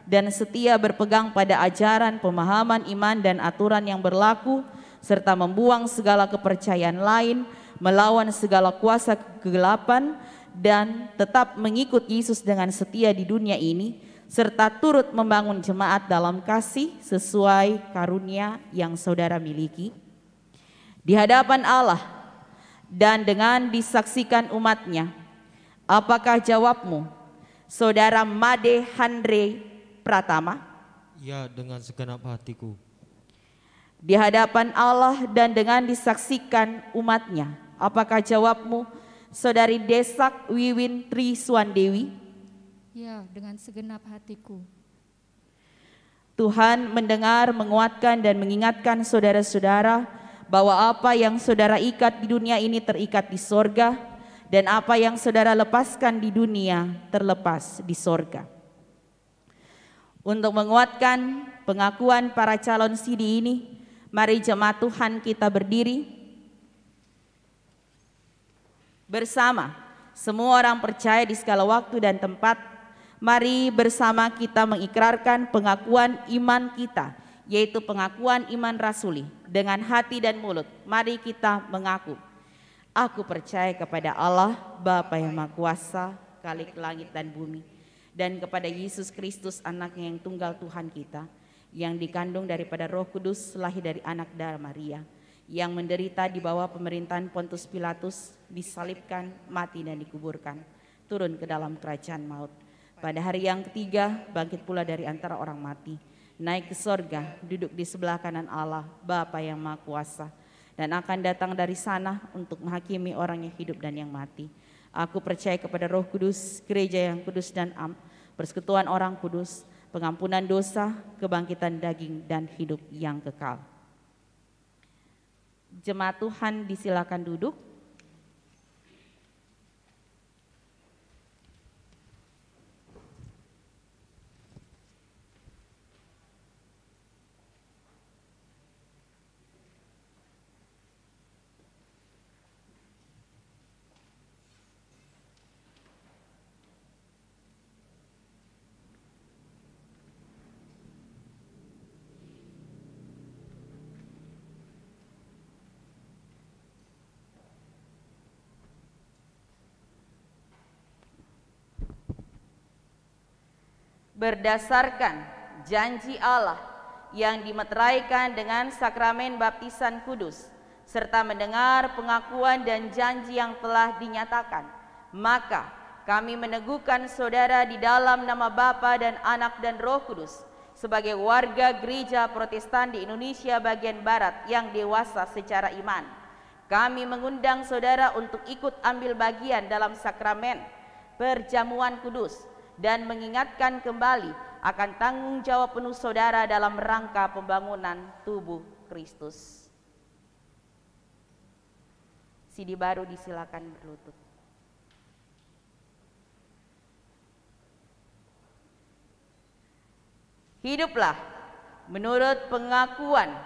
dan setia berpegang pada ajaran, pemahaman iman dan aturan yang berlaku serta membuang segala kepercayaan lain, melawan segala kuasa kegelapan dan tetap mengikut Yesus dengan setia di dunia ini serta turut membangun jemaat dalam kasih sesuai karunia yang saudara miliki? Di hadapan Allah dan dengan disaksikan umat-Nya, apakah jawabmu, Saudara Made Handre Pratama? Ya, dengan segenap hatiku. Di hadapan Allah dan dengan disaksikan umat-Nya, apakah jawabmu, Saudari Desak Wiwin Tri Suandewi? Ya, dengan segenap hatiku. Tuhan mendengar, menguatkan dan mengingatkan saudara-saudara bahwa apa yang saudara ikat di dunia ini terikat di sorga, dan apa yang saudara lepaskan di dunia terlepas di sorga. Untuk menguatkan pengakuan para calon sidi ini, mari jemaat Tuhan kita berdiri bersama. Semua orang percaya di segala waktu dan tempat, mari bersama kita mengikrarkan pengakuan iman kita, yaitu pengakuan iman rasuli dengan hati dan mulut. Mari kita mengaku, aku percaya kepada Allah Bapa yang Maha Kuasa, Khalik langit dan bumi, dan kepada Yesus Kristus anaknya yang tunggal Tuhan kita, yang dikandung daripada Roh Kudus, lahir dari anak darah Maria, yang menderita di bawah pemerintahan Pontius Pilatus, disalibkan, mati dan dikuburkan, turun ke dalam kerajaan maut. Pada hari yang ketiga bangkit pula dari antara orang mati, naik ke sorga, duduk di sebelah kanan Allah Bapa yang Maha Kuasa, dan akan datang dari sana untuk menghakimi orang yang hidup dan yang mati. Aku percaya kepada Roh Kudus, gereja yang kudus dan persekutuan orang kudus, pengampunan dosa, kebangkitan daging, dan hidup yang kekal. Jemaat Tuhan disilakan duduk. Berdasarkan janji Allah yang dimeteraikan dengan sakramen baptisan kudus, serta mendengar pengakuan dan janji yang telah dinyatakan, maka kami meneguhkan saudara di dalam nama Bapa dan Anak dan Roh Kudus sebagai warga gereja Protestan di Indonesia bagian Barat yang dewasa secara iman. Kami mengundang saudara untuk ikut ambil bagian dalam sakramen perjamuan kudus dan mengingatkan kembali akan tanggung jawab penuh saudara dalam rangka pembangunan tubuh Kristus. Sidi baru disilakan berlutut. Hiduplah menurut pengakuan,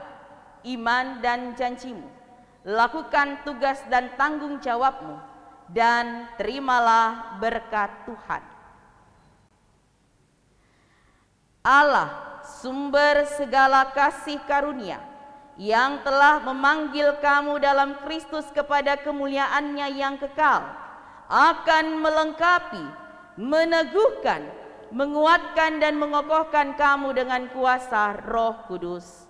iman dan janjimu. Lakukan tugas dan tanggung jawabmu dan terimalah berkat Tuhan. Allah, sumber segala kasih karunia, yang telah memanggil kamu dalam Kristus kepada kemuliaan-Nya yang kekal, akan melengkapi, meneguhkan, menguatkan dan mengokohkan kamu dengan kuasa Roh Kudus.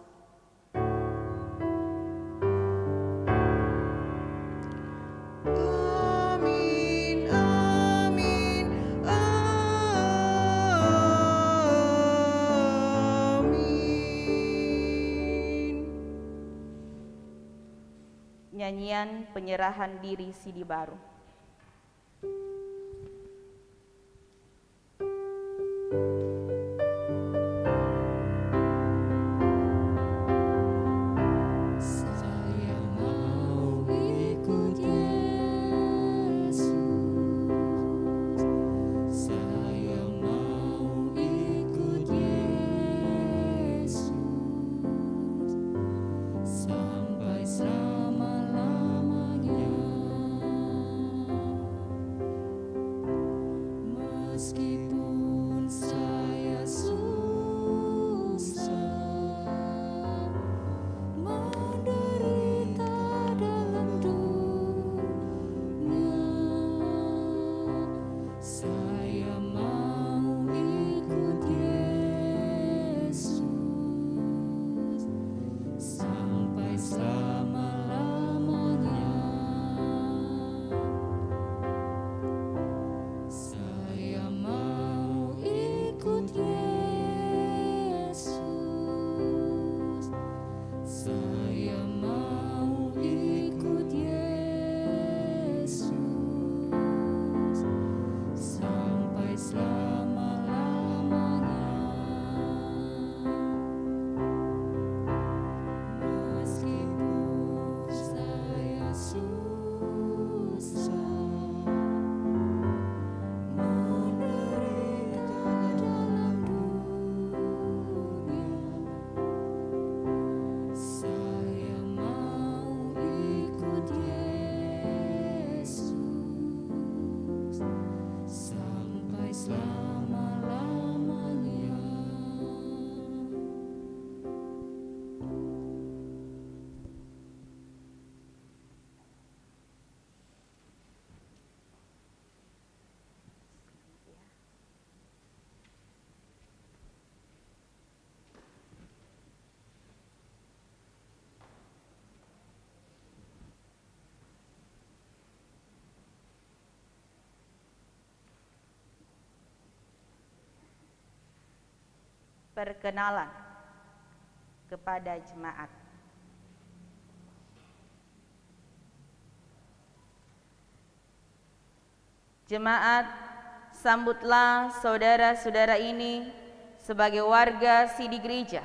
Nyanyian penyerahan diri Sidi baru. Saya mau ikut Yesus, saya mau ikut Yesus sampai selama-lamanya. Meskipun saya Perkenalan kepada jemaat. Jemaat, sambutlah saudara-saudara ini sebagai warga sidi gereja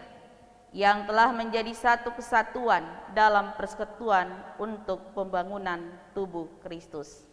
yang telah menjadi satu kesatuan dalam persekutuan untuk pembangunan tubuh Kristus.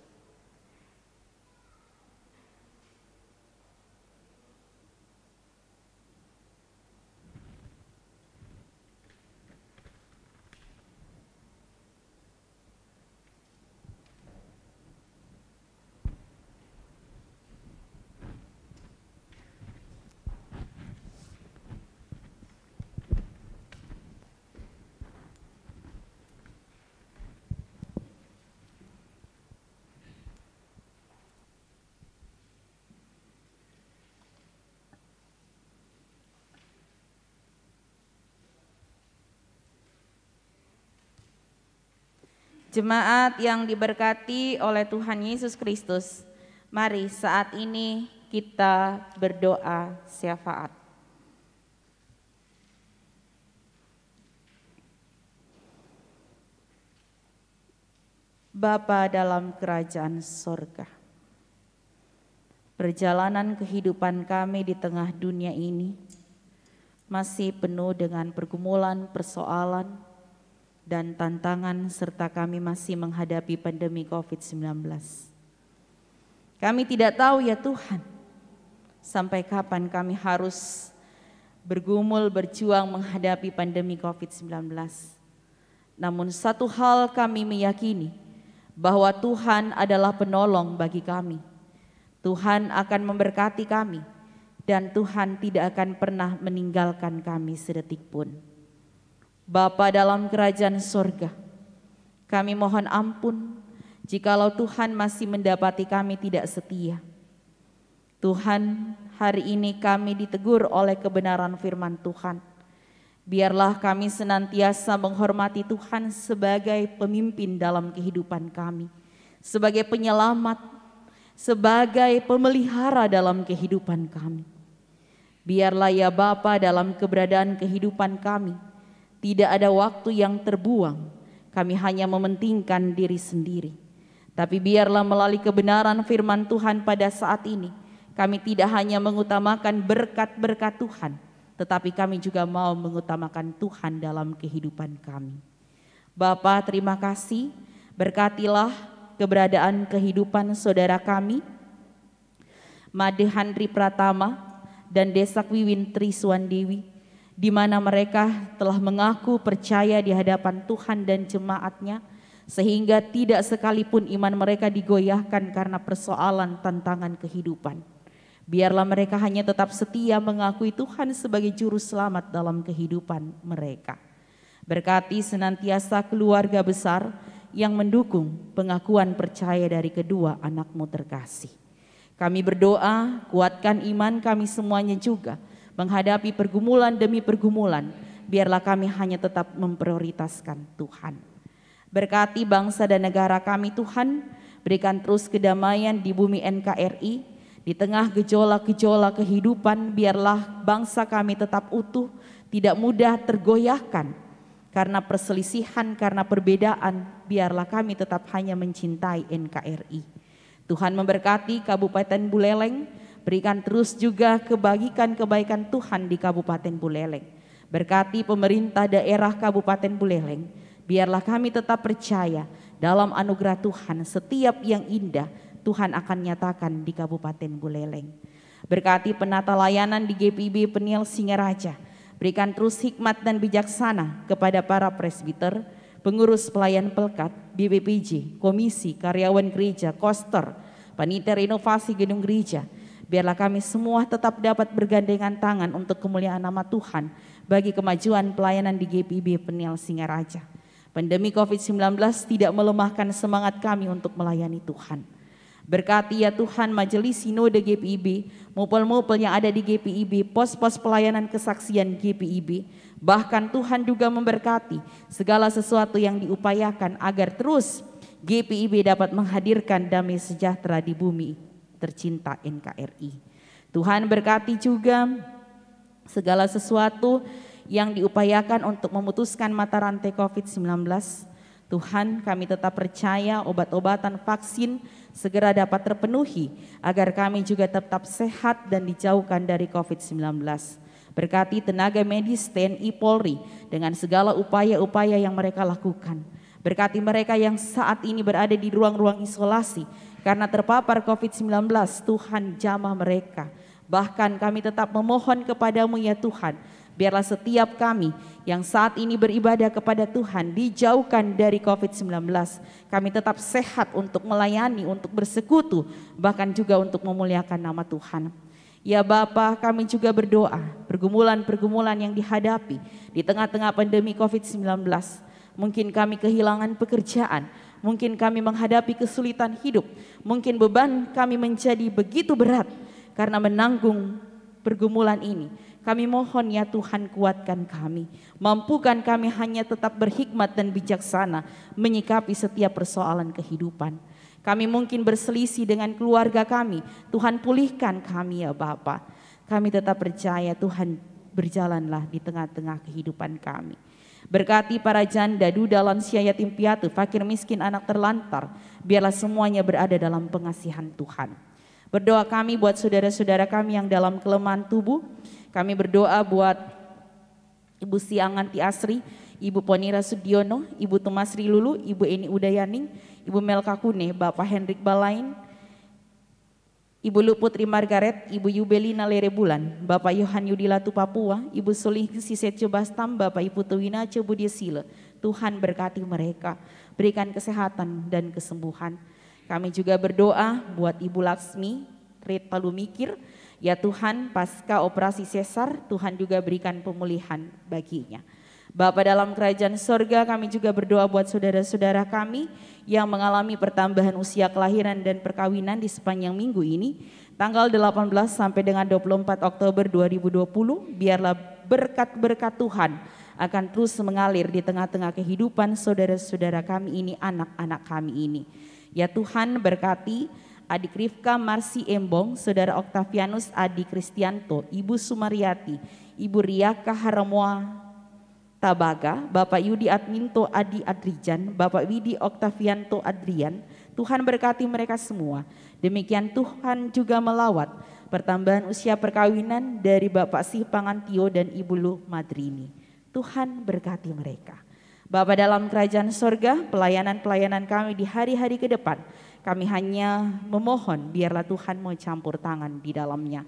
Jemaat yang diberkati oleh Tuhan Yesus Kristus, mari saat ini kita berdoa syafaat. Bapa dalam kerajaan sorga, perjalanan kehidupan kami di tengah dunia ini masih penuh dengan pergumulan, persoalan, dan tantangan, serta kami masih menghadapi pandemi COVID-19. Kami tidak tahu ya Tuhan, sampai kapan kami harus bergumul, berjuang menghadapi pandemi COVID-19. Namun satu hal kami meyakini, bahwa Tuhan adalah penolong bagi kami. Tuhan akan memberkati kami, dan Tuhan tidak akan pernah meninggalkan kami sedetik pun. Bapa dalam kerajaan sorga, kami mohon ampun jikalau Tuhan masih mendapati kami tidak setia. Tuhan, hari ini kami ditegur oleh kebenaran firman Tuhan. Biarlah kami senantiasa menghormati Tuhan sebagai pemimpin dalam kehidupan kami, sebagai penyelamat, sebagai pemelihara dalam kehidupan kami. Biarlah ya Bapa dalam keberadaan kehidupan kami, tidak ada waktu yang terbuang, kami hanya mementingkan diri sendiri. Tapi biarlah melalui kebenaran firman Tuhan pada saat ini, kami tidak hanya mengutamakan berkat-berkat Tuhan, tetapi kami juga mau mengutamakan Tuhan dalam kehidupan kami. Bapa, terima kasih, berkatilah keberadaan kehidupan saudara kami, Made Handri Pratama dan Desak Wiwin Triswandewi, di mana mereka telah mengaku percaya di hadapan Tuhan dan jemaatnya, sehingga tidak sekalipun iman mereka digoyahkan karena persoalan tantangan kehidupan. Biarlah mereka hanya tetap setia mengakui Tuhan sebagai juru selamat dalam kehidupan mereka. Berkati senantiasa keluarga besar yang mendukung pengakuan percaya dari kedua anak-Mu terkasih. Kami berdoa, kuatkan iman kami semuanya juga, menghadapi pergumulan demi pergumulan, biarlah kami hanya tetap memprioritaskan Tuhan. Berkati bangsa dan negara kami Tuhan, berikan terus kedamaian di bumi NKRI, di tengah gejolak-gejolak kehidupan, biarlah bangsa kami tetap utuh, tidak mudah tergoyahkan karena perselisihan, karena perbedaan, biarlah kami tetap hanya mencintai NKRI. Tuhan memberkati Kabupaten Buleleng, berikan terus juga kebaikan Tuhan di Kabupaten Buleleng. Berkati pemerintah daerah Kabupaten Buleleng, biarlah kami tetap percaya dalam anugerah Tuhan, setiap yang indah Tuhan akan nyatakan di Kabupaten Buleleng. Berkati penata layanan di GPIB Peniel Singaraja, berikan terus hikmat dan bijaksana kepada para presbiter, pengurus pelayan pelkat, BPPJ, komisi, karyawan gereja, koster, panitia renovasi gedung gereja. Biarlah kami semua tetap dapat bergandengan tangan untuk kemuliaan nama Tuhan bagi kemajuan pelayanan di GPIB Peniel Singaraja. Pandemi COVID-19 tidak melemahkan semangat kami untuk melayani Tuhan. Berkati ya Tuhan majelis sinode GPIB, mupel-mupel yang ada di GPIB, pos-pos pelayanan kesaksian GPIB. Bahkan Tuhan juga memberkati segala sesuatu yang diupayakan agar terus GPIB dapat menghadirkan damai sejahtera di bumi tercinta NKRI. Tuhan berkati juga segala sesuatu yang diupayakan untuk memutuskan mata rantai COVID-19. Tuhan, kami tetap percaya obat-obatan vaksin segera dapat terpenuhi agar kami juga tetap sehat dan dijauhkan dari COVID-19. Berkati tenaga medis TNI Polri dengan segala upaya-upaya yang mereka lakukan. Berkati mereka yang saat ini berada di ruang-ruang isolasi karena terpapar COVID-19, Tuhan jamah mereka. Bahkan kami tetap memohon kepadamu ya Tuhan, biarlah setiap kami yang saat ini beribadah kepada Tuhan dijauhkan dari COVID-19. Kami tetap sehat untuk melayani, untuk bersekutu, bahkan juga untuk memuliakan nama Tuhan. Ya Bapa, kami juga berdoa pergumulan-pergumulan yang dihadapi di tengah-tengah pandemi COVID-19. Mungkin kami kehilangan pekerjaan, mungkin kami menghadapi kesulitan hidup, mungkin beban kami menjadi begitu berat karena menanggung pergumulan ini. Kami mohon ya Tuhan, kuatkan kami, mampukan kami hanya tetap berhikmat dan bijaksana menyikapi setiap persoalan kehidupan. Kami mungkin berselisih dengan keluarga kami, Tuhan pulihkan kami ya Bapa. Kami tetap percaya Tuhan berjalanlah di tengah-tengah kehidupan kami. Berkati para janda, duda, lansia, yatim piatu, fakir miskin, anak terlantar, biarlah semuanya berada dalam pengasihan Tuhan. Berdoa kami buat saudara-saudara kami yang dalam kelemahan tubuh. Kami berdoa buat Ibu Sianganti Asri, Ibu Ponira Sudiono, Ibu Tumasri Lulu, Ibu Eni Udayaning, Ibu Melka Kune, Bapak Hendrik Balain, Ibu Luputri Margaret, Ibu Yubelina Lerebulan, Bapak Yohan Yudilatu Papua, Ibu Solih Sisetjo Bastam, Bapak Ibu Tuwina Cebudesile. Tuhan berkati mereka, berikan kesehatan dan kesembuhan. Kami juga berdoa buat Ibu Laksmi, Red Palumikir, ya Tuhan pasca operasi sesar, Tuhan juga berikan pemulihan baginya. Bapa dalam kerajaan sorga, kami juga berdoa buat saudara-saudara kami yang mengalami pertambahan usia kelahiran dan perkawinan di sepanjang minggu ini, tanggal 18 sampai dengan 24 Oktober 2020, biarlah berkat-berkat Tuhan akan terus mengalir di tengah-tengah kehidupan saudara-saudara kami ini, anak-anak kami ini. Ya Tuhan, berkati adik Rifka Marsi Embong, saudara Octavianus Adi Kristianto, Ibu Sumaryati, Ibu Riaka Haramoa Tabaga, Bapak Yudi Adminto Adi Adrijan, Bapak Widi Octavianto Adrian. Tuhan berkati mereka semua. Demikian Tuhan juga melawat pertambahan usia perkawinan dari Bapak Sih Pangantio dan Ibu Lu Madrini. Tuhan berkati mereka. Bapa dalam kerajaan sorga, pelayanan-pelayanan kami di hari-hari ke depan, kami hanya memohon biarlah Tuhan mau campur tangan di dalamnya.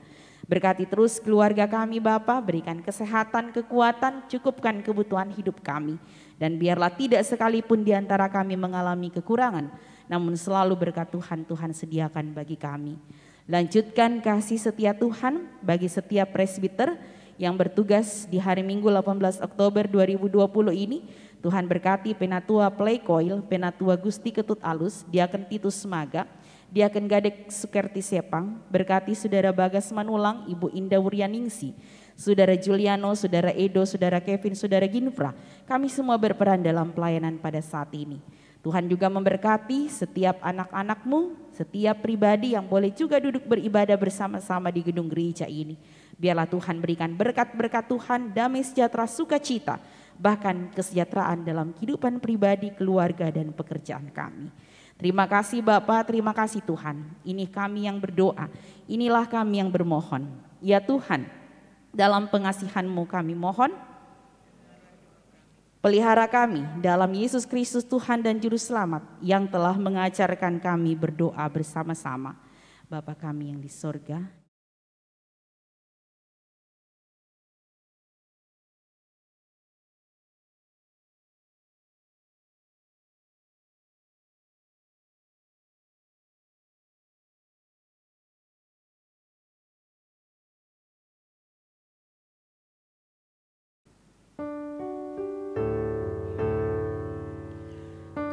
Berkati terus keluarga kami Bapa, berikan kesehatan, kekuatan, cukupkan kebutuhan hidup kami. Dan biarlah tidak sekalipun di antara kami mengalami kekurangan, namun selalu berkat Tuhan, Tuhan sediakan bagi kami. Lanjutkan kasih setia Tuhan bagi setiap presbiter yang bertugas di hari Minggu 18 Oktober 2020 ini. Tuhan berkati Penatua Pleikoil, Penatua Gusti Ketut Alus, Diaken Titus Semaga, Diaken Gadek Sukerti Sepang, berkati Saudara Bagas Manulang, Ibu Indah Wuryaningsi, Saudara Juliano, Saudara Edo, Saudara Kevin, Saudara Ginfra. Kami semua berperan dalam pelayanan pada saat ini. Tuhan juga memberkati setiap anak-anak-Mu, setiap pribadi yang boleh juga duduk beribadah bersama-sama di gedung gereja ini. Biarlah Tuhan berikan berkat-berkat Tuhan, damai sejahtera, sukacita, bahkan kesejahteraan dalam kehidupan pribadi, keluarga, dan pekerjaan kami. Terima kasih Bapa, terima kasih Tuhan. Ini kami yang berdoa, inilah kami yang bermohon. Ya Tuhan, dalam pengasihan-Mu kami mohon, pelihara kami dalam Yesus Kristus Tuhan dan Juru Selamat yang telah mengajarkan kami berdoa bersama-sama. Bapa kami yang di sorga,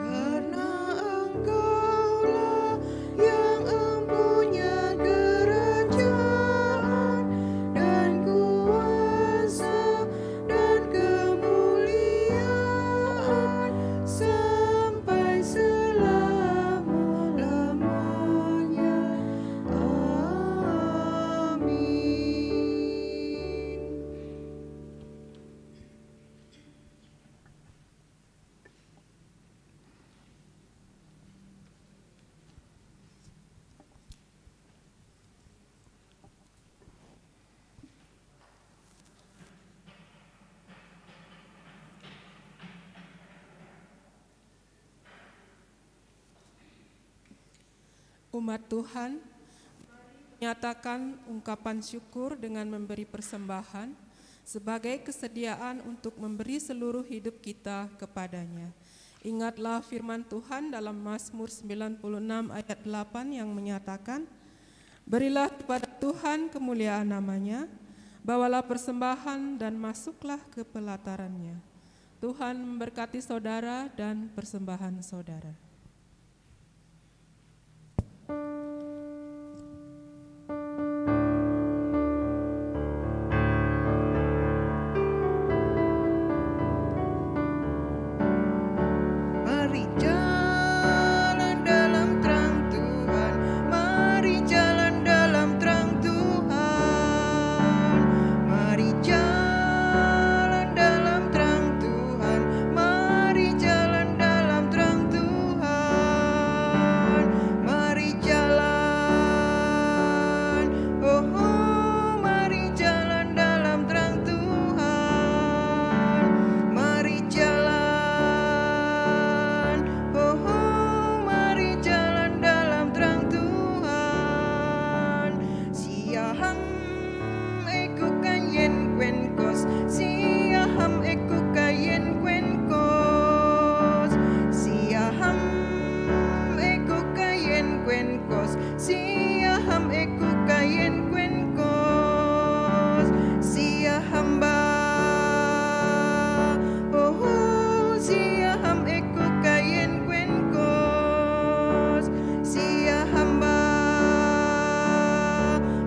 Karena Engkaulah yang empunya kerajaan. Umat Tuhan, menyatakan ungkapan syukur dengan memberi persembahan sebagai kesediaan untuk memberi seluruh hidup kita kepadanya. Ingatlah firman Tuhan dalam Mazmur 96 ayat 8 yang menyatakan, berilah kepada Tuhan kemuliaan namanya, bawalah persembahan dan masuklah ke pelatarannya. Tuhan memberkati saudara dan persembahan saudara. Mari jalan dalam terang Tuhan, mari jalan dalam terang Tuhan, mari jalan dalam terang Tuhan, mari jalan dalam terang Tuhan, mari jalan, oh, mari jalan dalam terang Tuhan, mari jalan. Oh, mari jalan dalam terang Tuhan. Siaham eku kayen kwen kos, siaham eku kayen kwen kos, siaham eku kayen kwen kos, siaham eku kayen kwen kos, siaham ba. Oh, siaham eku kayen kwen kos, siaham ba.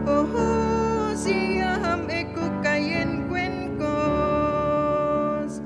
Oh, siaham eku kayen kwen kos.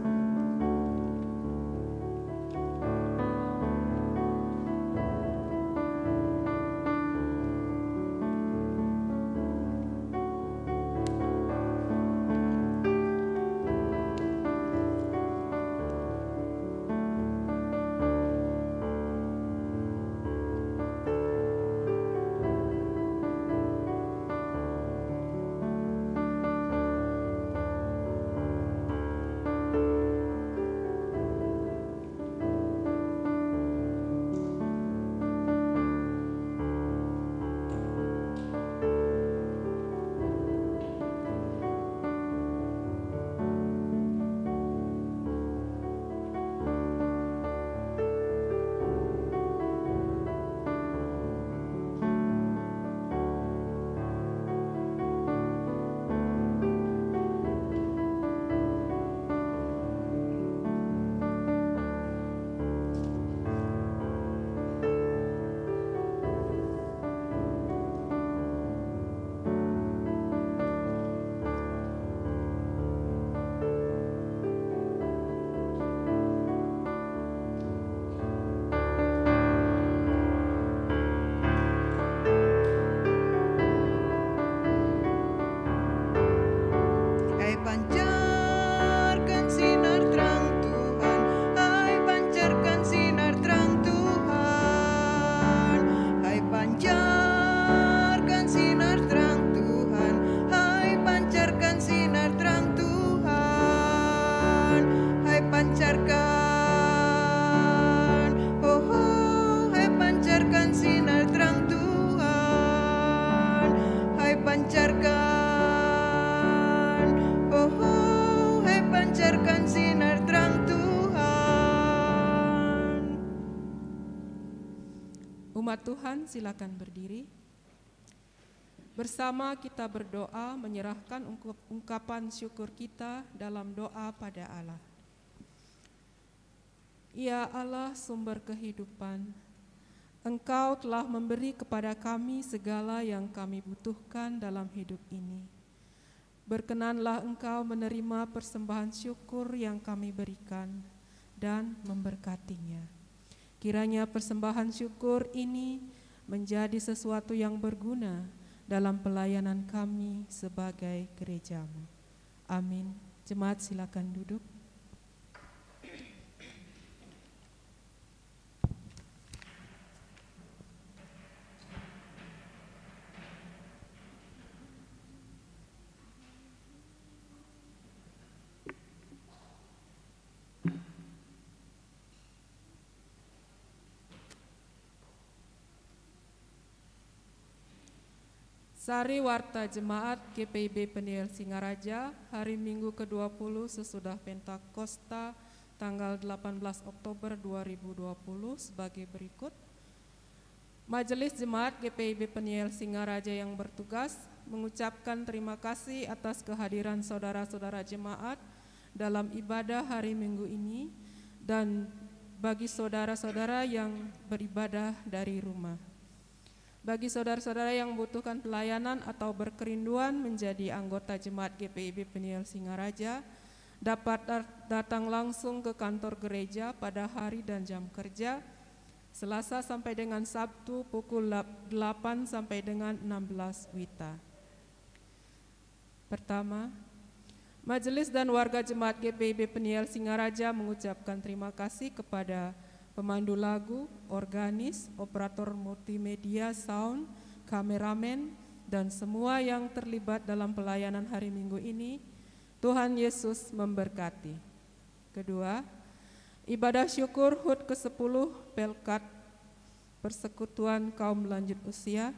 Hai pancarkan sinar terang Tuhan, hai pancarkan sinar terang Tuhan, hai pancarkan sinar terang Tuhan, hai pancarkan sinar terang Tuhan, hai pancarkan, oh, hai pancarkan sinar terang Tuhan, hai pancarkan. Oh, hai pancarkan sinar terang Tuhan. Umat Tuhan, silakan berdiri. Bersama kita berdoa menyerahkan ungkapan syukur kita dalam doa pada Allah. Ya Allah, sumber kehidupan, Engkau telah memberi kepada kami segala yang kami butuhkan dalam hidup ini. Berkenanlah Engkau menerima persembahan syukur yang kami berikan dan memberkatinya. Kiranya persembahan syukur ini menjadi sesuatu yang berguna dalam pelayanan kami sebagai gereja-Mu. Amin. Jemaat silakan duduk. Sari Warta Jemaat GPIB Peniel Singaraja hari Minggu ke-20 sesudah Pentakosta tanggal 18 Oktober 2020 sebagai berikut. Majelis Jemaat GPIB Peniel Singaraja yang bertugas mengucapkan terima kasih atas kehadiran saudara-saudara jemaat dalam ibadah hari Minggu ini dan bagi saudara-saudara yang beribadah dari rumah. Bagi saudara-saudara yang membutuhkan pelayanan atau berkerinduan menjadi anggota Jemaat GPIB Peniel Singaraja, dapat datang langsung ke kantor gereja pada hari dan jam kerja, Selasa sampai dengan Sabtu pukul 8 sampai dengan 16 WITA. Pertama, Majelis dan warga Jemaat GPIB Peniel Singaraja mengucapkan terima kasih kepada pemandu lagu, organis, operator multimedia, sound, kameramen, dan semua yang terlibat dalam pelayanan hari Minggu ini. Tuhan Yesus memberkati. Kedua, ibadah syukur HUT ke-10 Pelkat Persekutuan Kaum Lanjut Usia.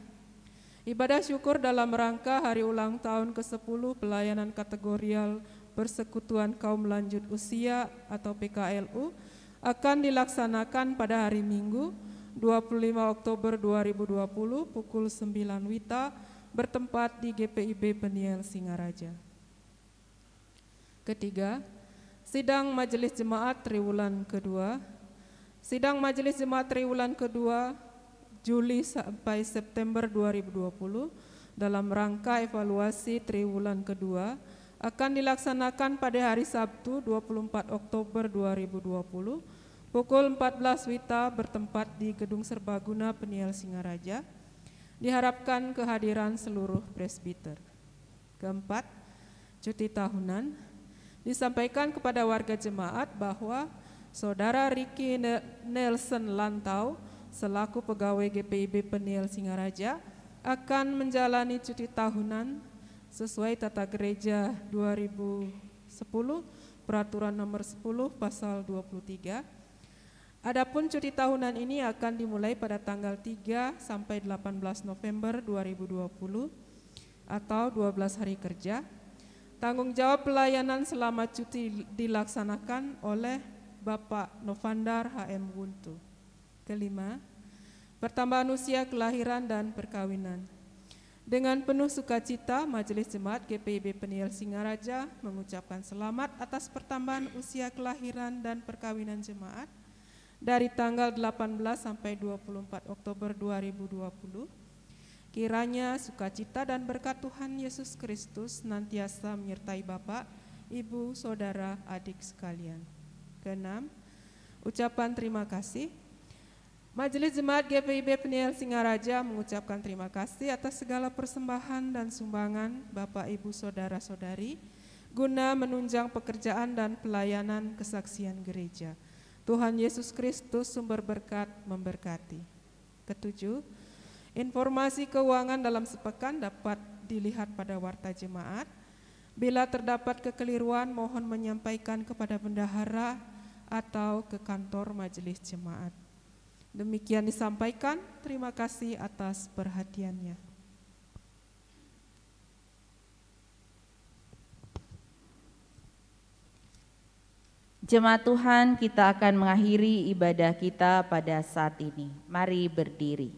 Ibadah syukur dalam rangka hari ulang tahun ke-10 pelayanan kategorial Persekutuan Kaum Lanjut Usia atau PKLU akan dilaksanakan pada hari Minggu 25 Oktober 2020 pukul 9 WITA bertempat di GPIB Peniel Singaraja. Ketiga, sidang Majelis Jemaat Triwulan kedua. Sidang Majelis Jemaat Triwulan kedua Juli sampai September 2020 dalam rangka evaluasi triwulan kedua akan dilaksanakan pada hari Sabtu 24 Oktober 2020 pukul 14 WITA bertempat di Gedung Serbaguna Peniel Singaraja. Diharapkan kehadiran seluruh presbiter. Keempat, cuti tahunan. Disampaikan kepada warga jemaat bahwa Saudara Ricky Nelson Lantau selaku pegawai GPIB Peniel Singaraja akan menjalani cuti tahunan sesuai Tata Gereja 2010 Peraturan Nomor 10 Pasal 23. Adapun cuti tahunan ini akan dimulai pada tanggal 3 sampai 18 November 2020 atau 12 hari kerja. Tanggung jawab pelayanan selama cuti dilaksanakan oleh Bapak Novandar HM Wuntu. Kelima, pertambahan usia kelahiran dan perkawinan. Dengan penuh sukacita, Majelis Jemaat GPIB Peniel Singaraja mengucapkan selamat atas pertambahan usia kelahiran dan perkawinan jemaat dari tanggal 18 sampai 24 Oktober 2020. Kiranya sukacita dan berkat Tuhan Yesus Kristus senantiasa menyertai Bapak, Ibu, Saudara, adik sekalian. Keenam, ucapan terima kasih. Majelis Jemaat GPIB Peniel Singaraja mengucapkan terima kasih atas segala persembahan dan sumbangan Bapak, Ibu, Saudara-saudari guna menunjang pekerjaan dan pelayanan kesaksian gereja. Tuhan Yesus Kristus sumber berkat memberkati. Ketujuh, informasi keuangan dalam sepekan dapat dilihat pada warta jemaat. Bila terdapat kekeliruan, mohon menyampaikan kepada bendahara atau ke kantor majelis jemaat. Demikian disampaikan, terima kasih atas perhatiannya. Jemaat Tuhan, kita akan mengakhiri ibadah kita pada saat ini. Mari berdiri.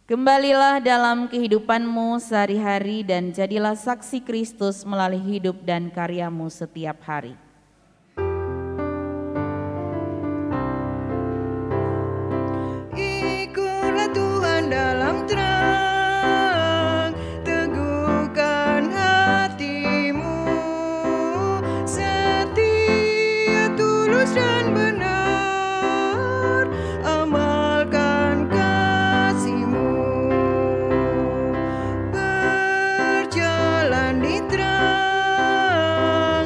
Kembalilah dalam kehidupanmu sehari-hari dan jadilah saksi Kristus melalui hidup dan karyamu setiap hari. Ikutlah Tuhan dalam terang, teguhkan hatimu, setia, tulus dan benar, amalkan kasih-Mu. Berjalan di terang,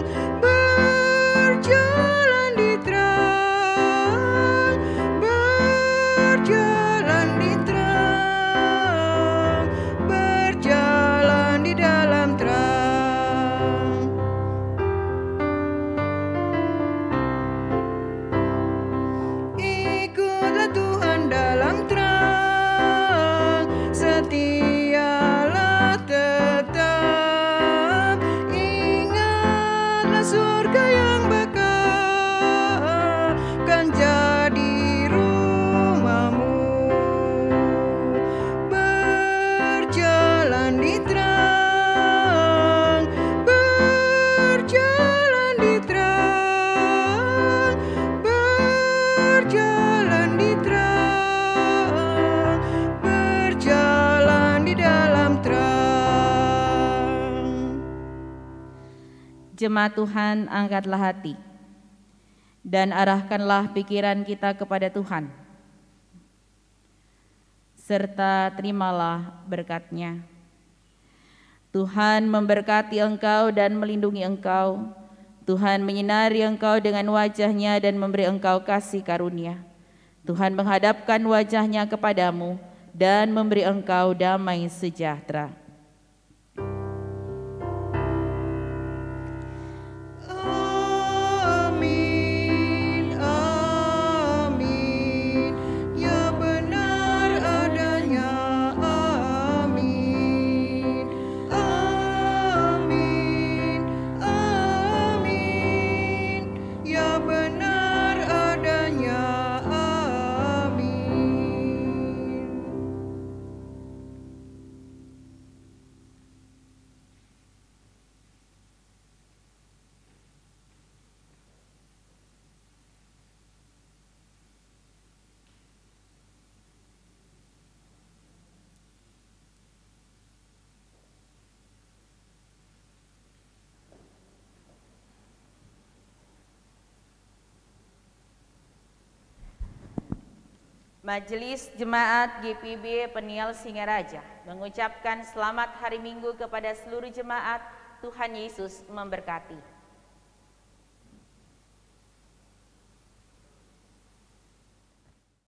Jemaat Tuhan, angkatlah hati dan arahkanlah pikiran kita kepada Tuhan, serta terimalah berkat-Nya. Tuhan memberkati engkau dan melindungi engkau. Tuhan menyinari engkau dengan wajah-Nya dan memberi engkau kasih karunia. Tuhan menghadapkan wajah-Nya kepadamu dan memberi engkau damai sejahtera. Amin, amin, ya benar adanya. Amin, amin, amin, ya benar adanya. Amin. Majelis Jemaat GPIB Peniel Singaraja mengucapkan selamat hari Minggu kepada seluruh jemaat. Tuhan Yesus memberkati.